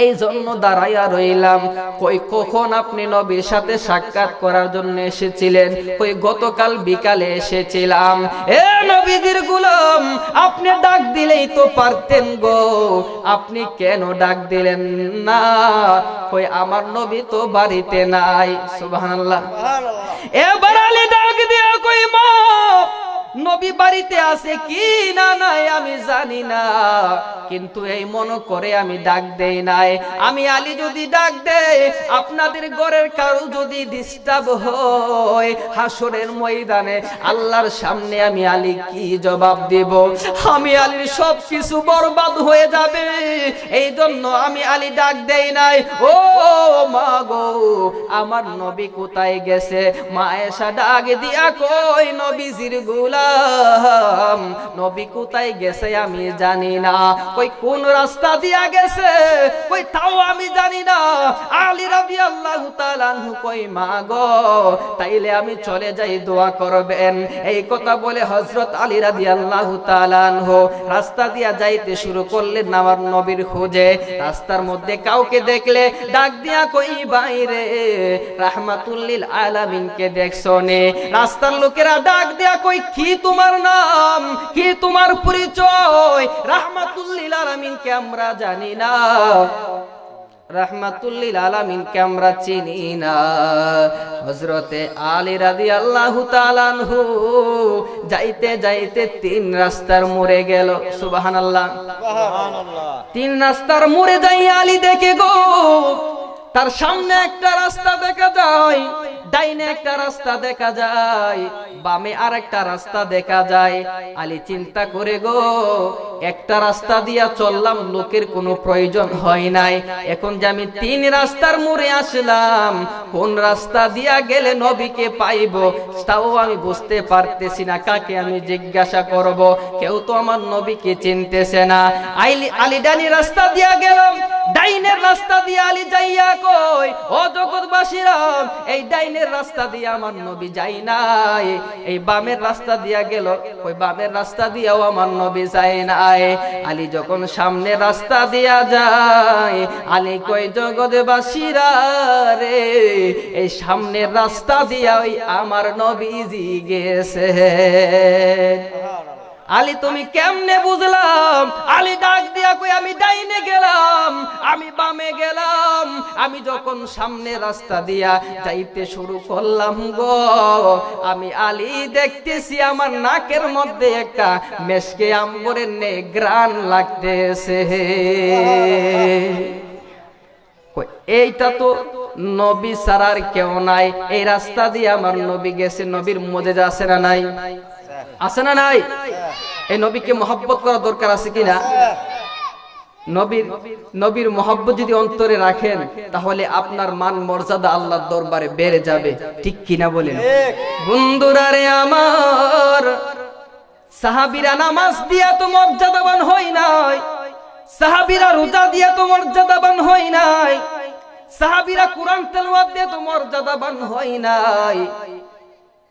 এই জন্য দাঁড়াইয়া রইলাম। কই কখন আপনি নবীর সাথে সাক্ষাৎ করার জন্য এসেছিলেন? কই গতকাল বিকালে এসেছিলাম। এ নবীদের গোলাম আপনি ডাক দিলেই তো পারতেন গো, আপনি কেন ডাক দিলেন না? কই আমার নবী তো বাড়িতে নাই। সুবহানাল্লাহ। এবার আলী ডাক দিয়া কই, মা নবী বাড়িতে আছে কি না নাই আমি জানি না, কিন্তু এই মনে করে আমি ডাক দেই নাই। আমি আলী যদি ডাক দেই, আপনাদের ঘরের কারো যদি ডিস্টার্ব হয়, হাসরের ময়দানে আল্লাহর সামনে আমি আলী কি জবাব দেব? আমি আলীর সব কিছু বরবাদ হয়ে যাবে। এই জন্য আমি আলী ডাক দেই নাই। ও মা গো, আমার নবী কোথায় গেছে? মা এসা ডাক দিয়া কই, নবীজির গোলাম নবী কোথায় গেছে আমি জানি না। কই কোন রাস্তা দিয়া গেছে? কই তাও আমি জানি না। আলী রাদিয়াল্লাহু তাআলা আনহু কই মা গো, তাইলে আমি চলে যাই, দোয়া করবেন। এই কথা বলে হযরত আলী রাদিয়াল্লাহু তাআলা আনহু রাস্তা দিয়া যাইতে শুরু করলেন আমার নবীর খোঁজে। রাস্তার মধ্যে কাউকে দেখলে ডাক দিয়া কই বাইরে রাহমাতুল লিল আলামিনকে দেখছো নে? রাস্তার লোকেরা ডাক দিয়া কই কি তোমার নাম, কি তোমার পরিচয়? রাহমাতুল লিল আলামিনকে আমরা জানি না, রাহমাতুল লিল আলামিনকে আমরা চিনি না। হযরতে আলী রাদিয়াল্লাহু তাআলা আনহু যাইতে যাইতে 3 রাস্তার মোড়ে গেল। সুবহানাল্লাহ, সুবহানাল্লাহ। 3 রাস্তার মোড়ে যাই আলী দেখে গো, তার সামনে একটা রাস্তা দেখা যায়, ডাইনে একটা রাস্তা দেখা যায়, বামে আরেকটা রাস্তা দেখা যায়। আলী চিন্তা করে গো, একটা রাস্তা দিয়া চললাম, লোকের কোনো প্রয়োজন হয় নাই। এখন যে আমি 3 রাস্তার মোড়ে আসলাম, কোন রাস্তা দিয়া গেলে নবীকে পাইব তাও আমি বুঝতে পারতেছি না। কাকে আমি জিজ্ঞাসা করব? কেউ তো আমার নবীকে চিনতেছে না। আলী ডাইনে রাস্তা দিয়া গেলাম, ডাইনের রাস্তা দিয়ে আলী যাইয়া কই, ও জগৎবাসীরা, এই ডাইনের রাস্তা দিয়ে আমার নবী যাই নাই। এই বামের রাস্তা দিয়া গেল, ওই বামের রাস্তা দিয়েও আমার নবী যায় নাই। আলী যখন সামনে রাস্তা দিয়া যায়, আলী কই জগৎবাসীরা রে, এই সামনের রাস্তা দিয়া ওই আমার নবীজি গেছে। আলী তুমি কেমনে বুঝলাম? আলী ডাক দিয়া কই আমি ডাইনে গেলাম, আমি বামে গেলাম। আমি যখন সামনে রাস্তা দিয়া যাইতে শুরু করলাম গো, আমি আলী দেখতেছি আমার নাকের মধ্যে একটা মেশকে আম্বরের নে গ্রান লাগতেছে। এইটা তো নবী ছাড়ার কেউ নাই, এই রাস্তা দিয়ে আমার নবী গেছে। নবীর মুজিজা আছে না নাই? আছে না নাই? এই নবীকে মহব্বত করা দরকার আছে কিনা? নবীর মহব্বত যদি অন্তরে রাখেন, তাহলে আপনার মান মর্যাদা আল্লাহর দরবারে বেড়ে যাবে। ঠিক কিনা বলেন? বন্ধুরা রে আমার, সাহাবীরা নামাজ দিয়া তো মর্যাদাবান হয় নাই, সাহাবীরা রোজা দিয়া তো মর্যাদাবান হয় নাই, সাহাবীরা কোরআন তেলাওয়াত দিয়ে তো মর্যাদাবান হয় নাই।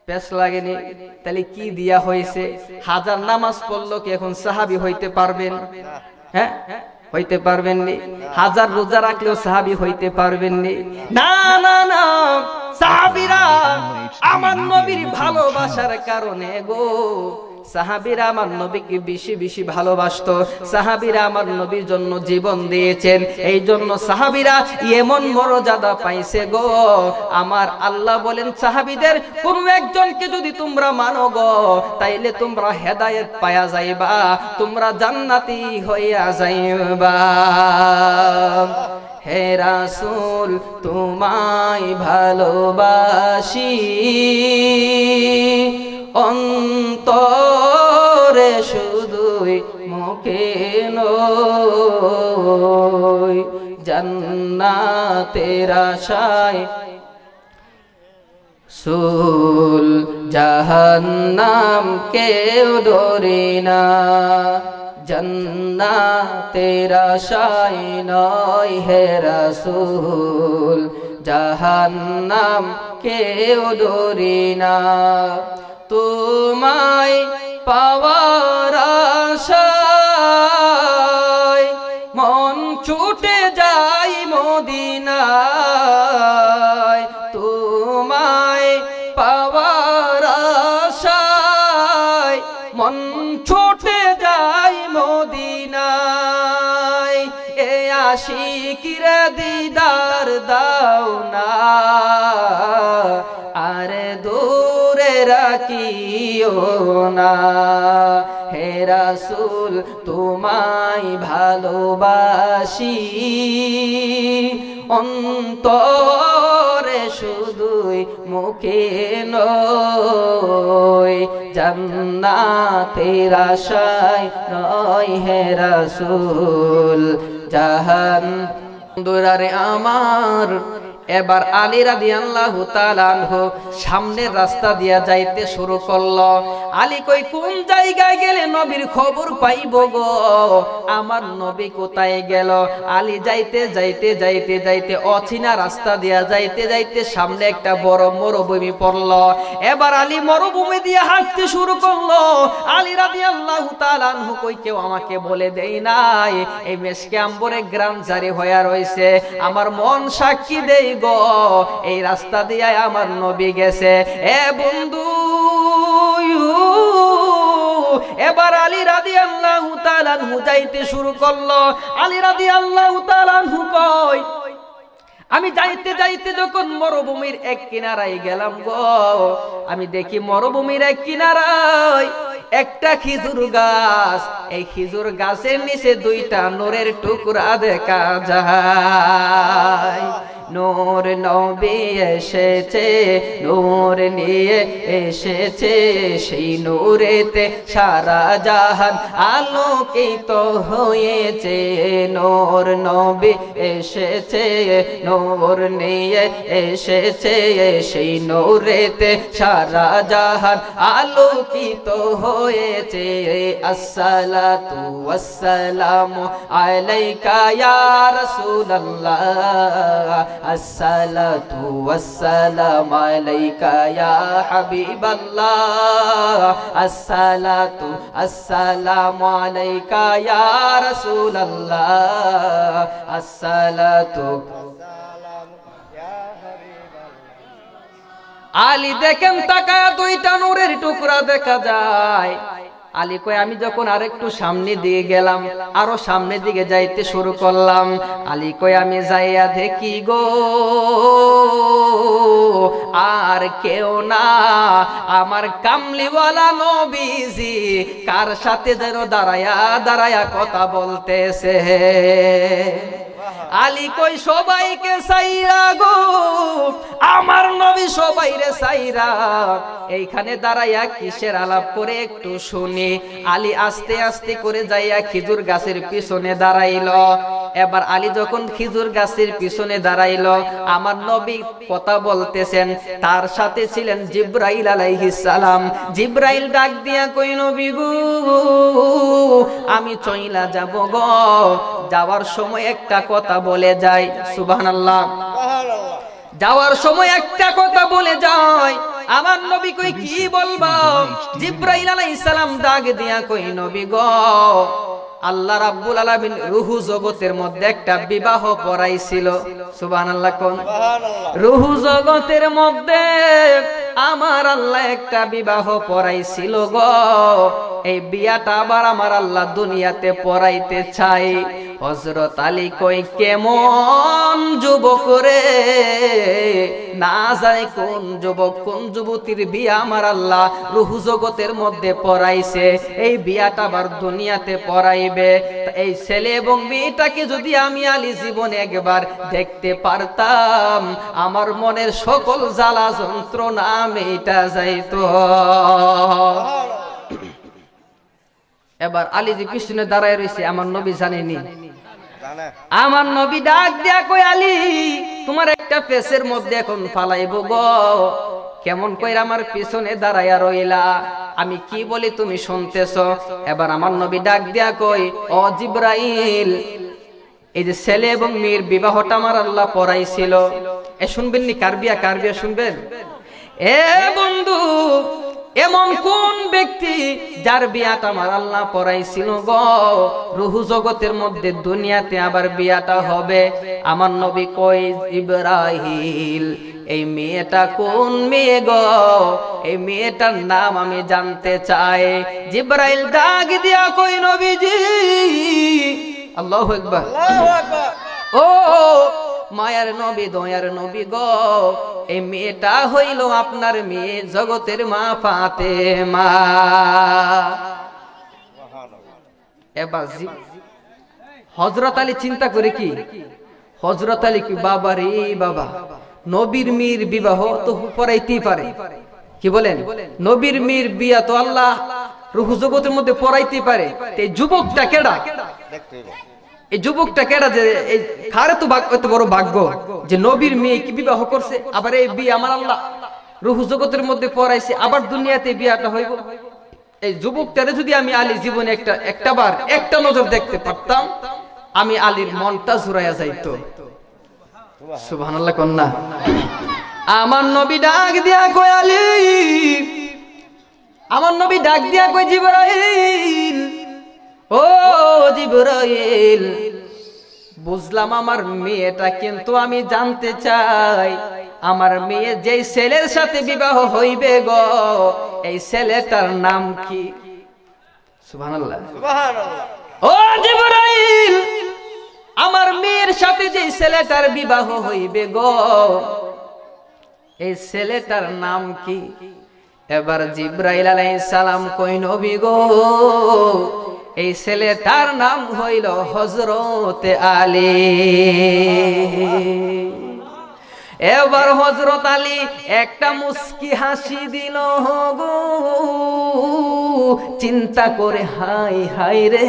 পেশ লাগেনি? তাহলে কি দিয়া হয়েছে? হাজার নামাজ পড়লো কি এখন সাহাবী হইতে পারবেন? হ্যাঁ, হইতে পারবেন নি। হাজার রোজা রাখলেও সাহাবী হইতে পারবেন নি। না না না, সাহাবীরা আমার নবীর ভালোবাসার কারণে গো, সাহাবীরা আমার নবীকে বেশি বেশি ভালোবাসতো। সাহাবীরা আমার নবীর জন্য জীবন দিয়েছেন, এই জন্য সাহাবীরা এমন মর্যাদা পাইছে গো। আমার আল্লাহ বলেন, সাহাবীদের কোন একজনকে যদি তোমরা মানো গো, তাইলে তোমরা হেদায়েত পায়া যাইবা, তোমরা জান্নাতি হইয়া যাইবা। হে রাসূল তোমায় ভালোবাসি, অন্তরে শুধুই মুখে নয়, জান্নাতের আশায় সুল জাহান্নাম কেউ ডরে না, জান্নাতের আশায় নয় হে রাসূল, জাহান্নাম কেউ ডরে না। তোমায় পাওয়ার আশায় মন ছুটে যায় মদিনায়, তোমায় পাওয়ার আশায় মন ছুটে যায় মদিনায়। এ আশিকির দিদার দাও না, আরে দূরে রাখিও না। হে রাসূল তোমায় ভালোবাসি, অন্তরে শুধুই মুখে নয়, জান্নাতের আশায় নয় হে রাসূল জাহান। বন্ধুরা আমার, এবার আলী রাদিয়াল্লাহু তাআলা আনহু সামনের রাস্তা দিয়া যাইতে শুরু করলো। আলী কই কোন জায়গায় গেলে নবীর খবর পাইব গো, আমার নবী কোথায় গেল? আলী যাইতে যাইতে যাইতে যাইতে অচিনা রাস্তা দিয়া যাইতে যাইতে সামনে একটা বড় মরুভূমি পড়লো। এবার আলী মরুভূমি দিয়ে হাঁটতে শুরু করলো। আলী রাদিয়াল্লাহু তাআলা আনহু কই কেউ আমাকে বলে দেই নাই এই মেশকে আম্বরে গ্রাম জারি হইয়া রইছে, আমার মন সাক্ষী দেই গো এই রাস্তা দিয়ে আমার নবী গেছে। এ বন্ধু, এবার আলী রাদিয়াল্লাহু তাআলা আনহু যাইতে শুরু করলো। আলী রাদিয়াল্লাহু তাআলা আনহু কই আমি যাইতে যাইতে যখন মরুভূমির এক কিনারায় গেলাম গো, আমি দেখি মরুভূমির এক কিনারায় একটা খেজুর গাছ, এই খেজুর গাছের নিচে দুইটা নূরের টুকরা দেখা যায়। নূর নবী এসেছে, নূর নিয়ে এসেছে, সেই নূরেতে সারা জাহান আলোকিত হয়েছে। নূর নবী এসেছে, নূর নিয়ে এসেছে, সেই নূরেতে সারা জাহান আলোকিত হয়েছে। আসসালাতু ওয়াসসালামু আলাইকা ইয়া রাসূলুল্লাহ, আসসালাতু ওয়াসসালামু আলাইকা ইয়া হাবিবাল্লাহ, আসসালাতু আসসালামু আলাইকা ইয়া রাসূলুল্লাহ, আসসালাতু। আলী দেখেন তাকায়া দুইটা নূরের টুকরা দেখা যায়। আলী কয় আমি যখন আরেকটু সামনে দিয়ে গেলাম, আরো সামনে দিকে যাইতে শুরু করলাম। আলী কয় আমি যাইয়া দেখি গো আর কেউ না, আমার কামলিওয়ালা নবীজি কার সাথে যেন দাঁড়ায়া দাঁড়ায়া কথা বলতেছে। আলী কই সবাইকে সাইরা গো, আমার নবী সবাইরে সাইরা এইখানে দাঁড়াইয়া কিসের আলাপ করে একটু শুনি। আলী আস্তে আস্তে করে যাইয়া খেজুর গাছের পিছনে দাঁড়াইলো। এবার আলী যখন খেজুর গাছের পিছনে দাঁড়াইলো, আমার নবী কথা বলতেছেন, তার সাথে ছিলেন জিবরাইল আলাইহিস সালাম। জিবরাইল ডাক দিয়া কই নবী গো আমি চইলা যাব গো, যাওয়ার সময় একটা কথা বলে যায়। সুবহানাল্লাহ, যাওয়ার সময় একটা কথা বলে যায়। আমার নবী কই কি বলবো? জিবরাইল আলাইহিস সালাম ডাক দিয়া কই নবী গো আল্লাহ রাব্বুল আলামিন রূহু জগতের মধ্যে একটা বিবাহ পড়াইছিল। সুবহানাল্লাহ কোন? রূহু জগতের মধ্যে আমার আল্লাহ একটা বিবাহ পড়াইছিল গো, এই বিয়াটা আবার আমার আল্লাহ দুনিয়াতে পড়াইতে চাই। হযরত আলী কই কেমন যুবক রে, না জানি কোন যুবক কোন যুবতীর বিয়া আমার আল্লাহ রূহু জগতের মধ্যে পড়াইছে, এই বিয়াটা আবার দুনিয়াতে পড়াইবে। এই ছেলে এবং মেয়েটাকে যদি আমি আলী জীবনে একবার দেখতে পারতাম, আমার মনের সকল জ্বালা যন্ত্রণা মেটা যাইতো। এবার আলী যে পিছনে দাঁড়ায় রয়েছে, আমার নবী জানেনি। আমার নবী ডাক দিয়া কই আলী তোমার একটা পেছের মধ্যে এখন ফালাইব গো, কেমন কইরা আমার পিছনে দাঁড়াইয়া রইলা, আমি কি বলি তুমি শুনতেছ? এবার আমার নবী ডাক দিয়া কই ও জিবরাইল, এই যে ছেলে এবং মেয়ের বিবাহটা আমার আল্লাহ পড়াইছিল, এ শুনবেন নি? কার বিয়া কার বিয়া শুনবেন? এ বন্ধু, এমন কোন ব্যক্তি যার বিয়াটা আমার আল্লাহ পড়াইছিল গো, রূহু জগতের মধ্যে দুনিয়াতে আবার বিয়াটা হবে? আমার নবী কই জিবরাইল এই মেয়েটা কোন মেয়ে গো, এই মেয়েটার নাম আমি জানতে চাই। জিবরাইল ডাক দিয়া কই নবীজি, আল্লাহু আকবার, ও মায়ার নবী দয়ার নবী গো, এই মেয়েটা হইল আপনার মেয়ে, জগতের মা ফাতেমা। এবার হযরত আলী চিন্তা করে কি, হযরত আলী কি বাবা রে বাবা, নবীর মেয়ের বিবাহ তো পড়াইতেই পারে, কি বলেন, নবীর মেয়ের বিয়া তো আল্লাহ রূহ জগতের মধ্যে পড়াইতে পারে। এই যুবকটা কেডা, এই যুবকটা কেডা যে এই খারে তো এত বড় ভাগ্য যে নবীর মেয়ে কি বিবাহ করছে, আবার এই বিয়ে আমার আল্লাহ রূহ জগতের মধ্যে পড়াইছে, আবার দুনিয়াতে বিয়াটা হইব। এই যুবকটারে যদি আমি আলী জীবনে একটাবার একটা নজর দেখতে পারতাম, আমি আলীর মনটা জুড়াইয়া যাইতো। সুবহানাল্লাহ কন্যা। আমার নবী ডাক দিয়া কয় আলী, আমার নবী ডাক দিয়া কয় জিবরাইল, ও জিবরাইল, বুঝলাম আমার মেয়েটা, কিন্তু আমি জানতে চাই আমার মেয়ে যেই ছেলের সাথে বিবাহ হইবে গো, এই ছেলেটার নাম কি? সুবহানাল্লাহ সুবহানাল্লাহ। ও জিবরাইল, আমার মেয়ের সাথে যেই ছেলেটার বিবাহ হইবে গো, এই ছেলেটার নাম কি? এবার জিবরাইল আলাইহিস সালাম কই নবী গো, এই ছেলেটার নাম হইল হযরত আলী। এবার হযরত আলী একটা মুস্কি হাসি দিল গো, চিন্তা করে হাই হাই রে,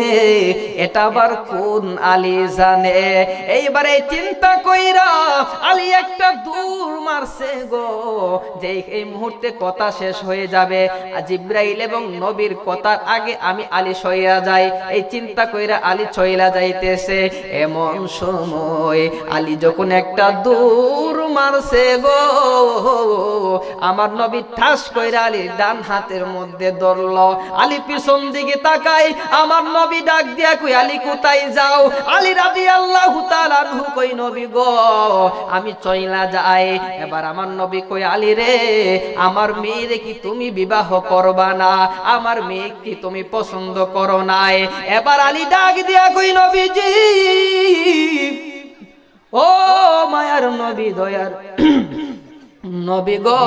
এটা আবার কোন আলী জানে। এইবারে চিন্তা কইরা আলী একটা দূর মারছে গো, যে এই মুহূর্তে কথা শেষ হয়ে যাবে, জিবরাইল এবং নবীর কথার আগে আমি আলী সইয়া যাই, এই চিন্তা কইরা আলী চইলা যাইতেছে। এমন সময় আলী যখন একটা দূর মারছে গো, আমার নবী ঠাস কইরা আলীর ডান হাতের মধ্যে ধরল। আলী পিছন দিকে তাকাই, আমার নবী ডাক দিয়া কই আলী কোথায় যাও? আলী রাদিয়াল্লাহু তাআলা আনহু কই নবী গো আমি চইলা যাই। এবার আমার নবী কই আলী রে, আমার মেয়েরে কি তুমি বিবাহ করবা না? আমার মেয়ে কি তুমি পছন্দ করো নাই? এবার আলী ডাক দিয়া কই নবীজি, ও মায়ার নবী দয়ার নবী গো,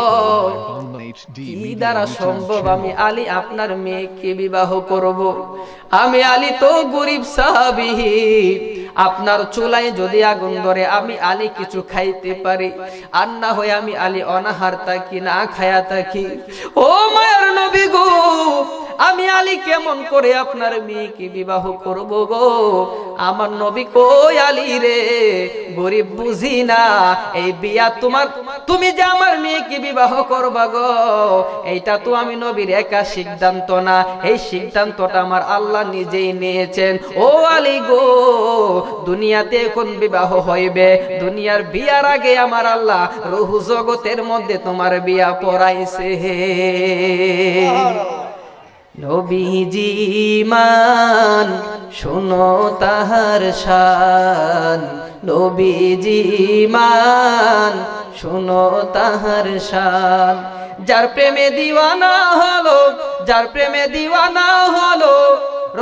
কি দ্বারা সম্ভব আমি আলী আপনার মেয়েকে বিবাহ করব? আমি আলী তো গরিব সাহাবী, আপনার চুলায় যদি আগুন ধরে আমি আলী কিছু খাইতে পারি, আর না হয় আমি আলী অনাহার থাকি, না খায়া থাকি। ও মায়ার নবী গো, আমি আলী কেমন করে আপনার মেয়েকে বিবাহ করব গো? আমার নবী কই আলী রে, গরিব বুঝি না, এই বিয়া তোমার, তুমি যে আমার মেয়েকে বিবাহ করবা গো, এইটা তো আমি নবীর একা সিদ্ধান্ত না, এই সিদ্ধান্তটা আমার আল্লাহ নিজেই নিয়েছেন। ও আলী গো, দুনিয়াতে এখন বিবাহ হইবে, দুনিয়ার বিয়ার আগে আমার আল্লাহ রূহ জগতের মধ্যে তোমার বিয়া পড়াইছে। নবীজি মান শোনো তাহার শান, নবীজি মান শোনো তাহার শান, যার প্রেমে দিওয়ানা হলো, যার প্রেমে দিওয়ানা হলো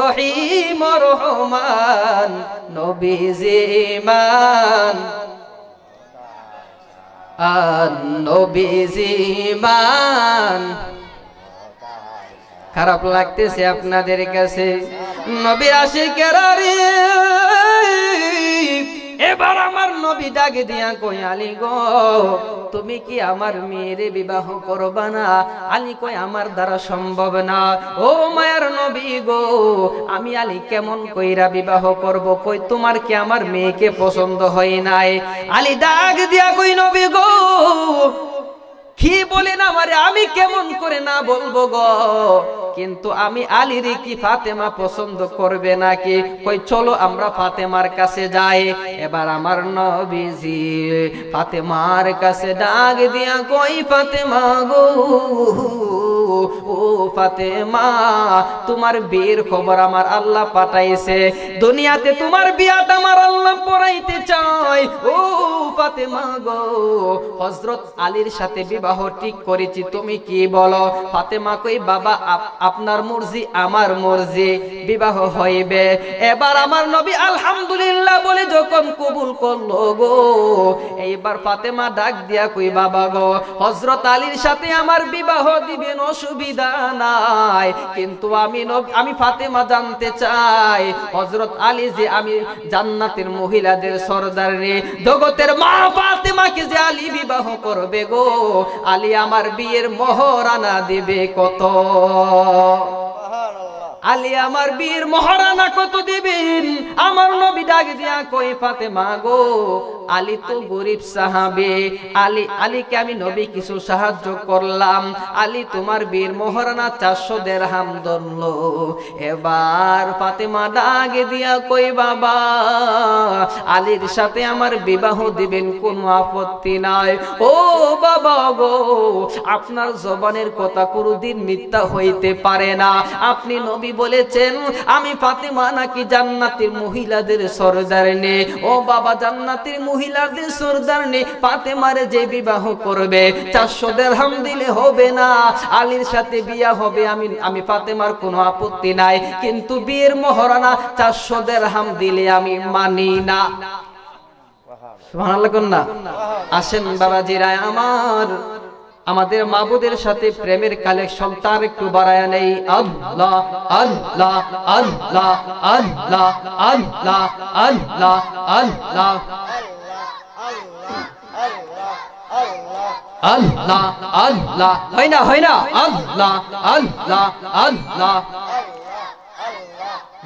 রহিম রহমান, নবীজি মান নবীজি মান। খারাপ লাগতেছে আপনাদের কাছে, নবীর আশিকেরা রে। এবার আমার নবী ডাকে দিয়া কই আলী গো, তুমি কি আমার মেয়েরে বিবাহ করবা না? আলী কই আমার দ্বারা সম্ভব না। ও মায়ার নবী গো, আমি আলী কেমন কইরা বিবাহ করব? কই তোমার কি আমার মেয়েকে পছন্দ হয় নাই? আলী ডাক দিয়া কই নবী গো, কি বলেন আমারে, আমি কেমন করে না বলবো গো? কিন্তু আমি আলীর কি ফাতেমা পছন্দ করবে নাকি? কই চলো আমরা ফাতেমার কাছে যাই। এবার আমার নবীজি ফাতেমার কাছে ডাক দিয়া কই ফাতেমা গো, ও ফাতেমা তোমার বিয়ের খবর আমার আল্লাহ পাঠাইছে, দুনিয়াতে তোমার বিয়াটা আমার আল্লাহ পড়াইতে চায়। ও ফাতেমা গো, হযরত আলীর সাথে বিবাহ ঠিক করেছি, তুমি কি বলো? ফাতেমা কই বাবা আপনার মর্জি আমার মর্জি, বিবাহ হইবে। এবার আমার নবী আলহামদুলিল্লাহ বলে যখন কবুল করলো গো, এইবার ফাতেমা ডাক দিয়া কই বাবা গো, হযরত আলীর সাথে আমার বিবাহ দিবেন, অসুবিধা নাই, কিন্তু আমি ফাতেমা জানতে চাই হযরত আলী যে আমি জান্নাতের মহিলাদের সরদার রে, জগতের মা ফাতেমাকে যে আলী বিবাহ করবে গো, আলী আমার বিয়ের মহরানা দিবে কত? আলী আমার বীর মহারানা কত দিবেন? আমার নবী ডাক দিয়া কই ফাতেমা গো, আলী তো গরিব সাহাবী, আলীকে আমি নবী কিছু সাহায্য করলাম, আলী তোমার বীর মহারানা 400 দিরহাম ধরলো। এবার ফাতেমা ডাক দিয়া কই বাবা আলীর সাথে আমার বিবাহ দিবেন, কোনো আপত্তি নাই। ও বাবা গো, আপনার জবানের কথা কোনদিন মিথ্যা হইতে পারে না, আপনি নবী বলেছেন আমি ফাতেমা নাকি জান্নাতের মহিলাদের সরদারনি। ও বাবা জান্নাতের মহিলাদের সরদারনি ফাতেমার যে বিবাহ করবে 400 দিরহাম দিলে হবে না, আলীর সাথে বিয়া হবে, আমি ফাতেমার কোনো আপত্তি নাই, কিন্তু বিয়ের মহারানা 400 দিরহাম দিলে আমি মানি না। সুবহানাল্লাহ কন্যা। আসেন বাবাজিরা আমার, আমাদের মাবুদের সাথে প্রেমের কালেকশন তার একটু বাড়ায়া নেই। আল্লাহ আল্লাহ আল্লাহ আল্লাহ আল্লাহ আল্লাহ আল্লাহ আল্লাহ আল্লাহ, হয় না হয় না, আল্লাহ আল্লাহ আল্লাহ।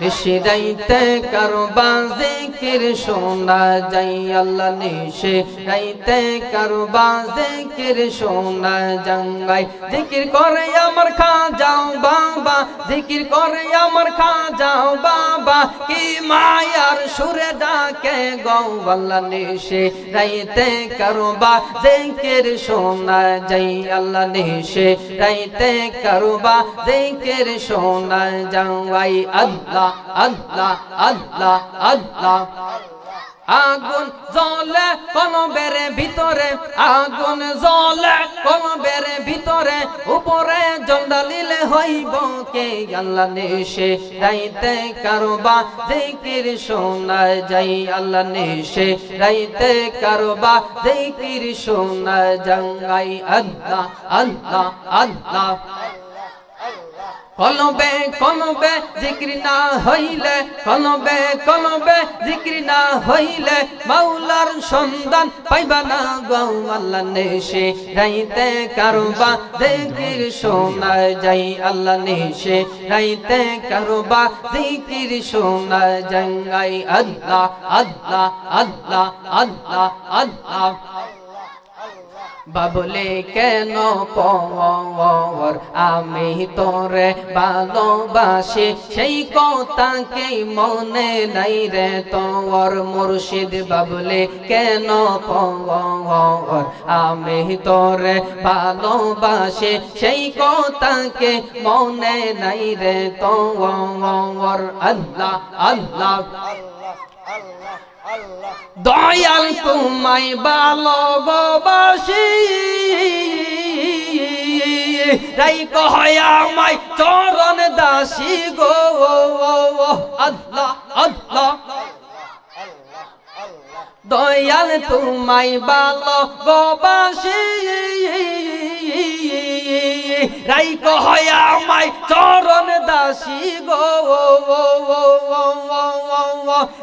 বেশি রাইতে কারবা জিকির শোনা যাই আল্লাহ নিশে, রাইতে কারবা জিকির শোনা যাই, জিকির করে আমার খা যাও বাবা, জিকির করে আমার খা যাও বাবা, কি মায়ার সুরে ডাকে গো আল্লাহ নিশে, রাইতে কারবা জিকির শোনা যাই আল্লাহ নিশে, রাইতে কারবা জিকির শোনা যাই। আল্লাহ আল্লাহ আল্লাহ আল্লাহ। আগুন জ্বলে কলবের ভিতরে, আগুন জ্বলে কলবের ভিতরে, উপরে জন্ডালিলে হইব কে আল্লাহ নিশে, রাইতে কারবা জিকির শোনা যাই আল্লাহ নিশে, রাইতে কারবা জিকির শোনা যাই। আল্লাহ আল্লাহ আল্লাহ। কলবে কলবে জিকির না হইলে, কলবে কলবে জিকির না হইলে, মাওলার সন্ধান পাইবা না গো আল্লাহ নিশে, রাইতে কারবা জিকির শোনা যাই আল্লাহ নিশে, রাইতে কারবা জিকির শোনা যাই। আল্লাহ আল্লাহ আল্লাহ আল্লাহ আল্লাহ। বাবলে কেন পর আমি তোরে ভালোবাসি, সেই কথা কি মনে নাই রে তোর মুর্শিদ? বাবলে কেন পর আমি তোরে ভালোবাসি, সেই কথা কি মনে নাই রে তোর? আল্লাহ আল্লাহ দয়াল তোমায় ভালোবাসি, রাইখো আমায় চরণ দাসী গো। আল্লাহ আল্লাহ দয়াল তোমায় ভালোবাসি, রাইখো আমায় চরণ দাসী গো,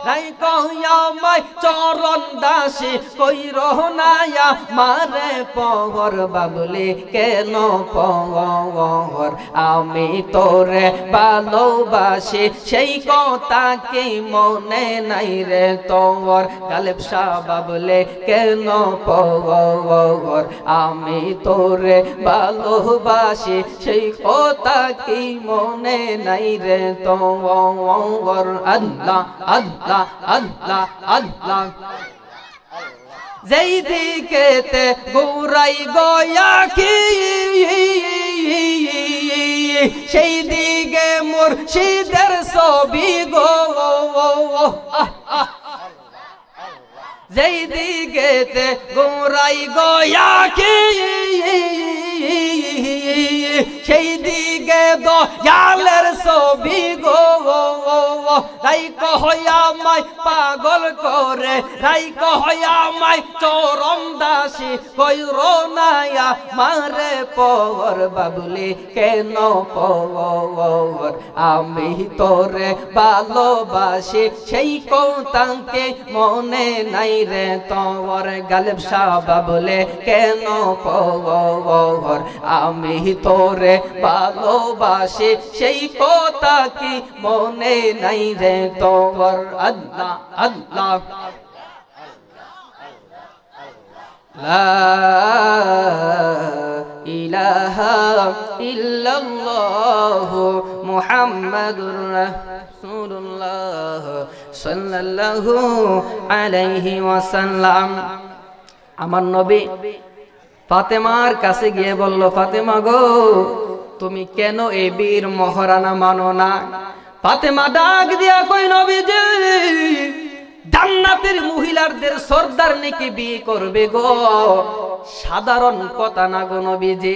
রাইখো আমায় চরণ দাসী, কইরো না মারে পর। বাবলে কেন পর আমি তোরে ভালোবাসি, সেই কথা কি মনে নাই রে তোর? গালেব শাহ বাবলে কেন পর আমি তোরে ভালোবাসি, সেই কথা কি মনে নাই রে তোর? আল্লাহ আল্লাহ আল্লাহ আল্লাহ। যেই দিকেতে ঘুরাই গয়াকি সেই দিকে মুর্শিদের ছবি গো যেই দিকেতে গোরাই গয়াকে সেই দিকে দয়ালের ছবি গো রাইক হইয়া মাই পাগল করে রাইক হইয়া মাই চরম দাসী কইর নাইয়া মারে পর বাবুলি কেন পর আমি তোরে ভালোবাসি সেই কৌতাঙ্কে মনে নাই রে তোর গালেব শাহ বাবুলে কেন পর আমি তোরে ভালোবাসি সেই কথা কি মনে নাই রে তোর আল্লাহ আল্লাহ লা ইলাহা ইল্লাল্লাহ মুহাম্মাদুর রাসূলুল্লাহ সাল্লাল্লাহু আলাইহি ওয়াসাল্লাম। আমার নবী ফাতেমার কাছে গিয়ে বলল, ফাতেমা গো তুমি কেন এই বীর মহারানা মানো না? ফাতেমা ডাক দিয়া কই, নবীজি জান্নাতের মহিলাদের সর্দার নাকি বিয়ে করবে গো, সাধারণ কথা না গো নবীজি,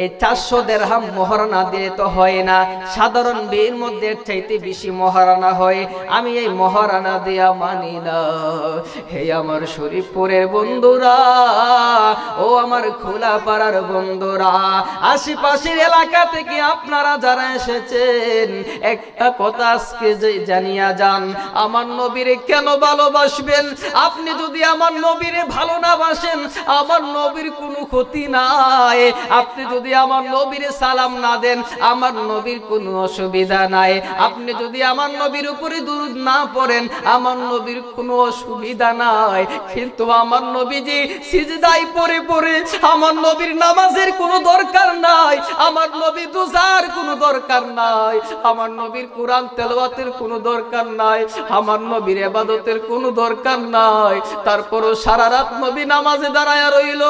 এই 400 দিরহাম মহারানা দিয়ে তো হয় না, সাধারণ বিয়ের মধ্যে চাইতে বেশি মহারানা হয়, আমি এই মহারানা দিয়া মানি না। হে আমার শরীফপুরের বন্ধুরা, ও আমার খোলাপাড়ার বন্ধুরা, আশেপাশের এলাকা থেকে আপনারা যারা এসেছেন একটা কথা আজকে জানিয়া যান, আমার নবীরে কেন ভালোবাসবেন? আপনি যদি আমার নবীরে ভালো না বাসেন আমার নবীর কোনো ক্ষতি নাই, আপনি যদি আমার নবীরে সালাম না দেন আমার নবীর কোনো অসুবিধা নাই, আপনি যদি আমার নবীর উপরে দুরূদ না পড়েন আমার নবীর কোনো অসুবিধা নাই। কিন্তু আমার নবীজি সিজদায় পড়ে পড়ে আমার নবীর নামাজের কোনো দরকার নাই, আমার নবী দুজার কোনো দরকার নাই, আমার নবীর কোরআন তেলাওয়াতের কোনো দরকার নাই, আমার নবীর ইবাদতের কোনো দরকার নাই, তারপরও সারা রাত নবী নামাজে দাঁড়ায় রইল,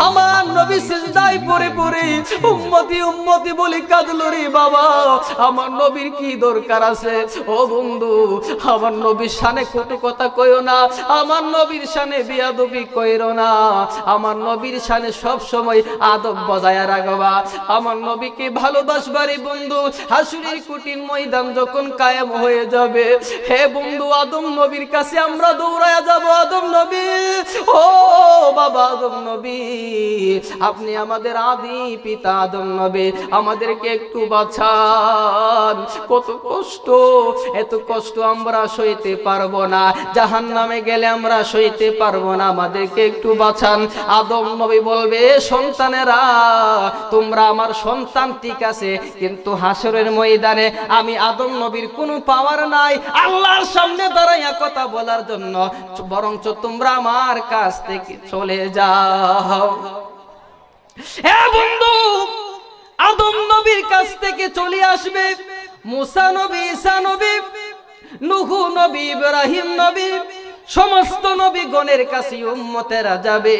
আমার নবী সিজদায় পড়ে পড়ে উম্মতি উম্মতি বলে কাঁদলো রে বাবা, আমার নবীর কি দরকার আছে? ও বন্ধু, আমার নবীর শানে কটু কথা কইও না, আমার নবীর শানে বিয়াদবি কইরো না, আমার নবীর শানে সব সময় আদব বজায় রাখবা, আমার নবীকে ভালোবাসবারে বন্ধু হাসুরের কঠিন ময়দান যখন কায়েম হয়ে যাবে, হে বন্ধু আদম নবীর কাছে আমরা দৌড়ায়া যাব, আদম নবী, ও বাবা আদম নবী, আপনি আমাদের আদি পিতা আদম নবী, আমাদেরকে একটু বাঁচান, কত কষ্ট, এত কষ্ট আমরা সইতে পারবো না, জাহান্নামে গেলে আমরা সইতে পারবো না, আমাদেরকে একটু বাঁচান। আদম নবী বলবে, সন্তানেরা তোমরা আমার সন্তান ঠিক আছে, কিন্তু হাসরের ময়দানে আমি আদম নবীর কোনো পাওয়ার নাই আল্লাহর সামনে দাঁড়াইয়া কথা বলার জন্য, বরঞ্চ তোমরা আমার কাছ থেকে চলে যাও। হে বন্ধু, আদম নবীর কাছ থেকে চলে আসবে মুসা নবী, ঈসা নবী, নূহ নবী, ইব্রাহিম নবী, সমস্ত নবীগণের কাছে উম্মতেরা যাবে,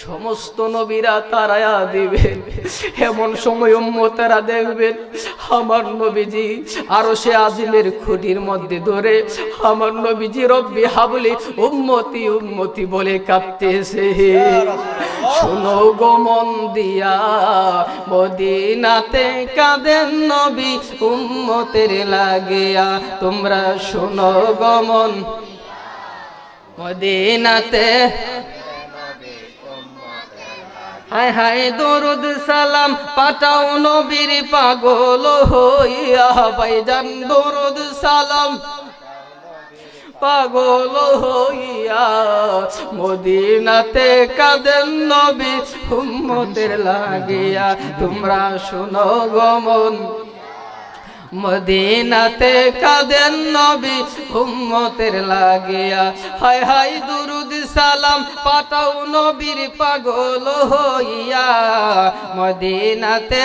সমস্ত নবীরা তারায়া দিবে, এমন সময় উম্মতেরা দেখবেন আমার নবীজি আরশে আজিমের খুঁটির মধ্যে ধরে আমার নবীজি রব্বি হাবলি উম্মতি উম্মতি বলে কাঁদতেছে। শোনো গো মন দিয়া মদিনাতে কাঁদেন নবী উম্মতের লাগিয়া, তোমরা শোনো গো মন মদিনাতে, হায় হায় দরুদ সালাম পাঠাও নবীর পাগল হইয়া, ভাইজান দরুদ সালাম পাগল হইয়া, মদিনাতে কাঁদেন নবী উম্মতের লাগিয়া, তোমরা শুনো গো মন মদিনাতে কাঁদেন নবী উম্মতের লাগিয়া, হায় হায় দুরুদ সালাম পাঠাও নবীর পাগল হইয়া, মদিনাতে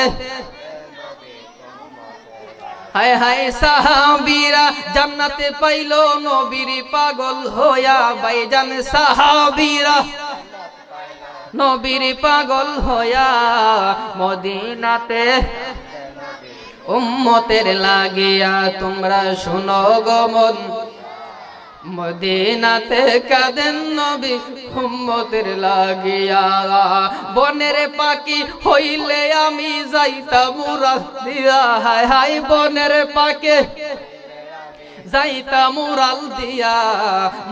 হায় হায় সাহাবীরা জান্নাতে পাইল নবীর পাগল হইয়া, ভাইজান সাহাবীরা নবীর পাগল হইয়া মদিনাতে উম্মতের লাগিয়া তোমরা শুনো গো মন মদিনাতে কাঁদেন নবী উম্মতের লাগিয়া বনের পাখি হইলে আমি যাইতাম উড়াল দিয়া হায় হায় বনের পাখি যাইতাম উড়াল দিয়া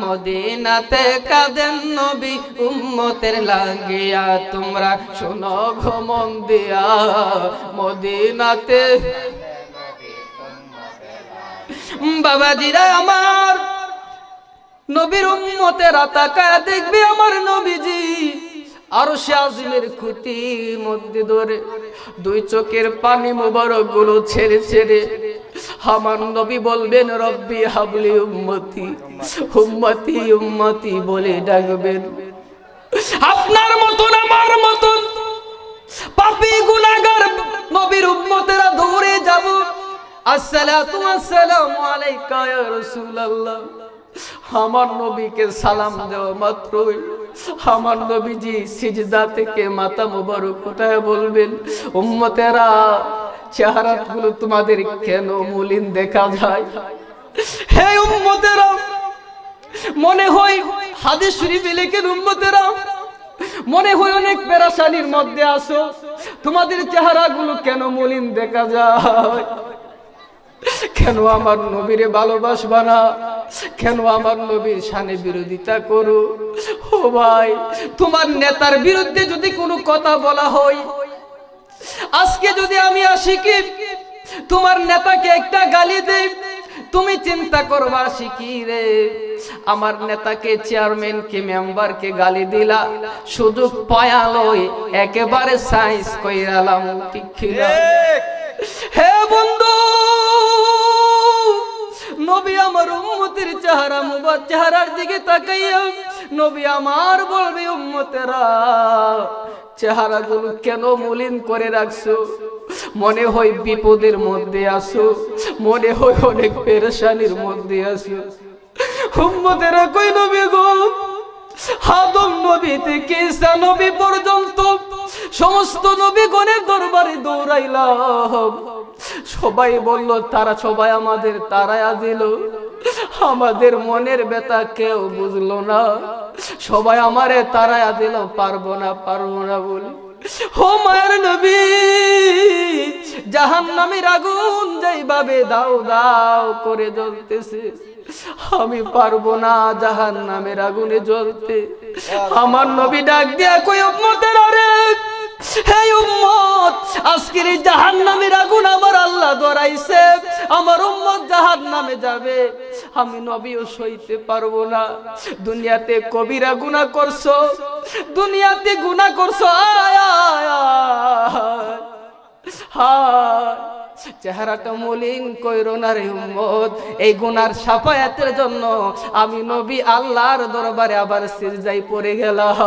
মদিনাতে কাঁদেন নবী উম্মতের লাগিয়া তোমরা শোনো গো মন দিয়া মদিনাতে বাবাজিরা আমার নবীর উম্মতেরা তাকায়া দেখবে আমার নবীজি আরশে আজিমের খুঁটির মধ্যে ধরে দুই চোখের পানি মোবারক গুলো ছেড়ে ছেড়ে আমার নবী বলবেন রব্বি হাবলি উম্মতি উম্মতি উম্মতি বলে ডাকবেন। আপনার মতন আমার মতন পাপী গুনাহগার নবীর উম্মতেরা দৌড়ে যাব আসসালাতু ওয়াসসালামু আলাইকা ইয়া রাসূলুল্লাহ। আমার নবীকে সালাম দেওয়া মাত্রই আমার নবীজি সিজদা থেকে মাথা মোবারক উঠায় বলবেন উম্মতেরা চেহারাগুলো তোমাদের কেন মলিন দেখা যায়? হে উম্মতেরা মনে হয় হাদিস শরীফে লেখেন উম্মতেরা মনে হয় অনেক পেরেশানির মধ্যে আছো, তোমাদের চেহারাগুলো কেন মলিন দেখা যায়? কেন আমার নবীরে ভালোবাসবা না? কেন আমার নবীর শানে বিরোধিতা করো? ও ভাই, তোমার নেতার বিরুদ্ধে যদি কোনো কথা বলা হয়, আজকে যদি আমি আসি কি তোমার নেতাকে একটা গালি দেই, তুমি চিন্তা করবা শিখি রে আমার নেতাকে চেয়ারম্যানকে মেম্বারকে গালি দিলা সুযোগ পায়ালই একেবারে সাইজ কইরালাম, ঠিক কিনা? হে বন্ধু, নবী আমার উম্মতের চেহারা মুবারক চেহারার দিকে তাকাইয়া নবী আমার বলবে উম্মতেরা চেহারাগুলো কেন মলিন করে রাখছো? মনে হয় বিপদের মধ্যে আছো, মনে হয় অনেক পেরেশানির মধ্যে আছো। উম্মতেরা কই নবী গো, আদম নবী থেকে ঈসা নবী পর্যন্ত সমস্ত নবীগণের দরবারে দৌড়াইলাম, সবাই বলল তারা সবাই আমাদের তারায়া দিল, আমাদের মনের ব্যথা কেউ বুঝলো না, সবাই আমারে তারায়া দিল, পারবো না বলে। ও মায়ের নবী, জাহান্নামের আগুন যেইভাবে দাও দাও করে জ্বলতেছে, আমি পারবো না জাহান্নামের আগুনে জ্বলতে। আমার নবী ডাক দিয়া কই উম্মতের আরে হে উম্মত, আজকের এই জাহান্নামের আগুন আমার আল্লাহ ধরাইছে, আমার উম্মত জাহান্নামে যাবে, আমি নবীও সইতে পারবো না। দুনিয়াতে কবিরা গুনাহ করছো, দুনিয়াতে গুনাহ করছো, আয় আয় আয়, চেহারাটা মলিন কইরো না রে উম্মত। এই গুনার সাফায়াতের জন্য আমি নবী আল্লাহর দরবারে আবার সিজদায় পড়ে গেলাম।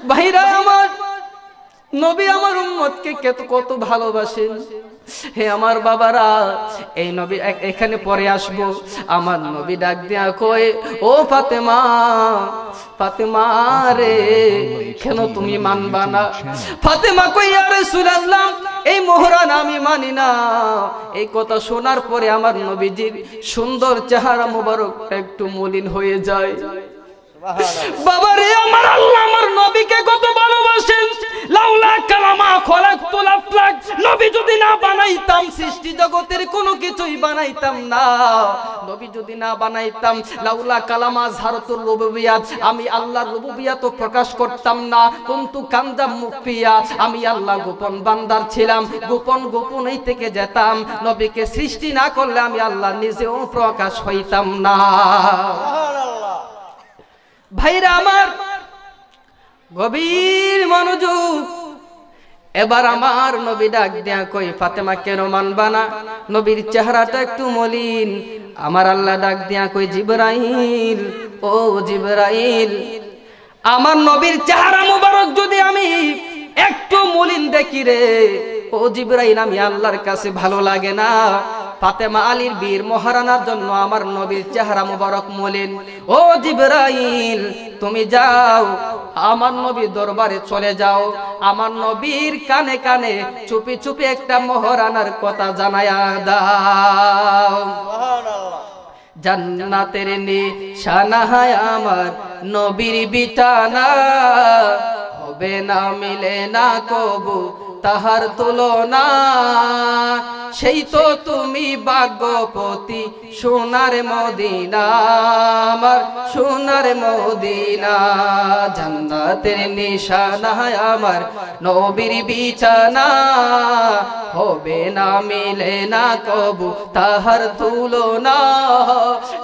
ভাইরা আমার, নবী আমার উম্মতকে কত ভালোবাসেন। হে আমার বাবারা, এই নবী এখানে পরে আসবো, আমার নবী ডাক দিয়া কয় ও ফাতেমা, ফাতেমা রে কেন তুমি মানবা না? ফাতেমা কই ইয়া রাসূলুল্লাহ এই মোহরান আমি মানি না। এই কথা শোনার পরে আমার নবীজির সুন্দর চেহারা মোবারকটা একটু মলিন হয়ে যায়। বাবা রে, আমার আল্লাহ আমার নবীকে কত ভালোবাসেন। লাউলা কালামা খলাকতুল আফলাক, নবী যদি না বানাইতাম সৃষ্টি জগতের কোনো কিছুই বানাইতাম না। নবী যদি না বানাইতাম, লাউলা কালামা জারাতুর রুবুবিয়াত, আমি আল্লাহর রুবুবিয়াত প্রকাশ করতাম না। কুনতু কানজাম মুখফিয়া, আমি আল্লাহ গোপন বান্দার ছিলাম, গোপনেই থেকে যেতাম। নবীকে সৃষ্টি না করলে আমি আল্লাহ নিজেও প্রকাশ হইতাম না। ভাইরা আমার, গভীর মনোযোগ। এবার আমার নবী ডাক দেয়া কই ফাতেমা কেন মানবা না? নবীর চেহারাটা একটু মলিন। আমার আল্লাহ ডাক দেয়া কই জিবরাইল, ও জিবরাইল, আমার নবীর চেহারা মুবারক যদি আমি একটু মলিন দেখি রে, ও জিবরাইল, আমি আল্লাহর কাছে ভালো লাগে না। ফাতেমা আলীর বীর মহারানার জন্য আমার নবীর চেহারা মুবারক মলিন। ও জিবরাইল, তুমি যাও আমার নবীর দরবারে চলে যাও, আমার নবীর কানে কানে চুপি চুপি একটা মহারানার কথা জানায়া দাও। জান্নাতের নিশানা আমার নবীর বিছানা, হবে না মিলে না কবু তাহার তুলনা। সেই তো তুমি ভাগ্যবতী সোনার মদিনা, আমার সোনার মদিনা। জান্নাতের নিশানা আমার নবীর বিছানা, হবে না মিলে না কবু তাহার তুলনা।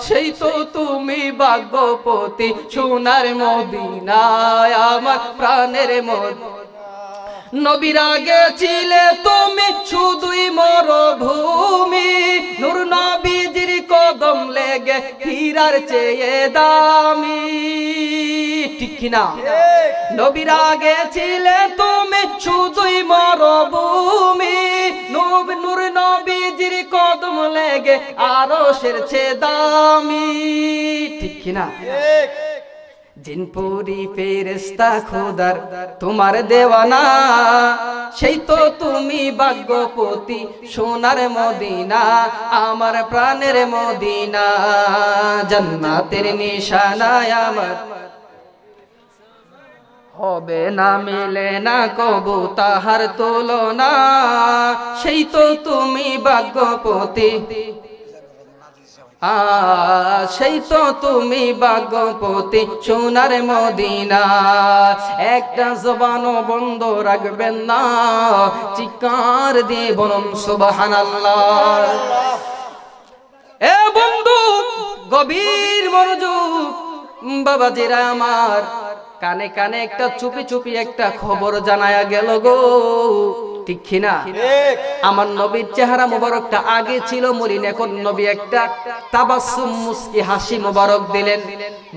সেই তো তুমি ভাগ্যবতী সোনার মদিনা, আমার প্রাণের মদিনা। নবীর আগে ছিলে তুমি শুধুই মরুভূমি, নূর নবীজির কদম লেগে হীরার চেয়ে দামি, ঠিক কিনা? নবীর আগে ছিলে তুমি শুধুই মরুভূমি, নূর নবীজির কদম লেগে আরশের চেয়ে দামি, ঠিক কিনা? জিনপুরি ফেরেশতা খোদার তোমার দেওয়ানা, সেই তো তুমি ভাগ্যবতী সোনার মদিনা, আমার প্রাণের মদিনা। জান্নাতের নিশানা আমার হবে না মিলে না কবু তাহার তুলনা। সেই তো তুমি ভাগ্যবতী, সেই তো তুমি ভাগ্যবতী সোনার মদিনা। একটা জবানও বন্ধ রাখবেন না, চিৎকার দিয়ে বলুন সুবহানাল্লাহ। এ বন্ধু, গভীর মনোযোগ বাবাজিরা আমার, কানে কানে একটা চুপি চুপি একটা খবর জানায়া গেল গো, ঠিক কিনা? আমার নবীর চেহারা মুবারকটা আগে ছিল মলিন, এখন নবী একটা তাবাসসুম মুস্কি হাসি মুবারক দিলেন।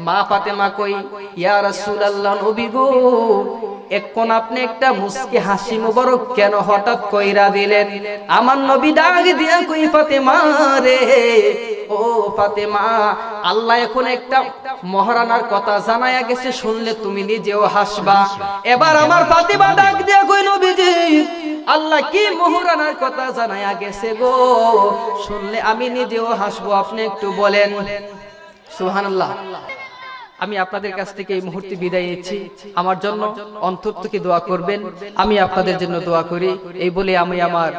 মা ফাতেমা কই, ইয়া রাসূলুল্লাহ, নবী গো, এখন আপনি একটা মুস্কি হাসি মুবারক কেন হঠাৎ কইরা দিলেন? আমার নবী ডাক দিয়া কই, ফাতেমা রে, ও ফাতেমা, আল্লাহ এখন একটা মহারানার কথা জানায়া গেছে, শুনলে তুমি নিজেও হাসবা। এবার আমার ফাতেমা ডাক দিয়া কই, নবীজি, আল্লাহ কি মহারানার কথা জানায়া গেছে গো, শুনলে আমি নিজেও হাসবো, আপনি একটু বলেন। সুবহানাল্লাহ। আমি আপনাদের কাছ থেকে এই মুহূর্তে বিদায় নিচ্ছি। আমার জন্য অন্তর থেকে দোয়া করবেন, আমি আপনাদের জন্য দোয়া করি। এই বলে আমি আমার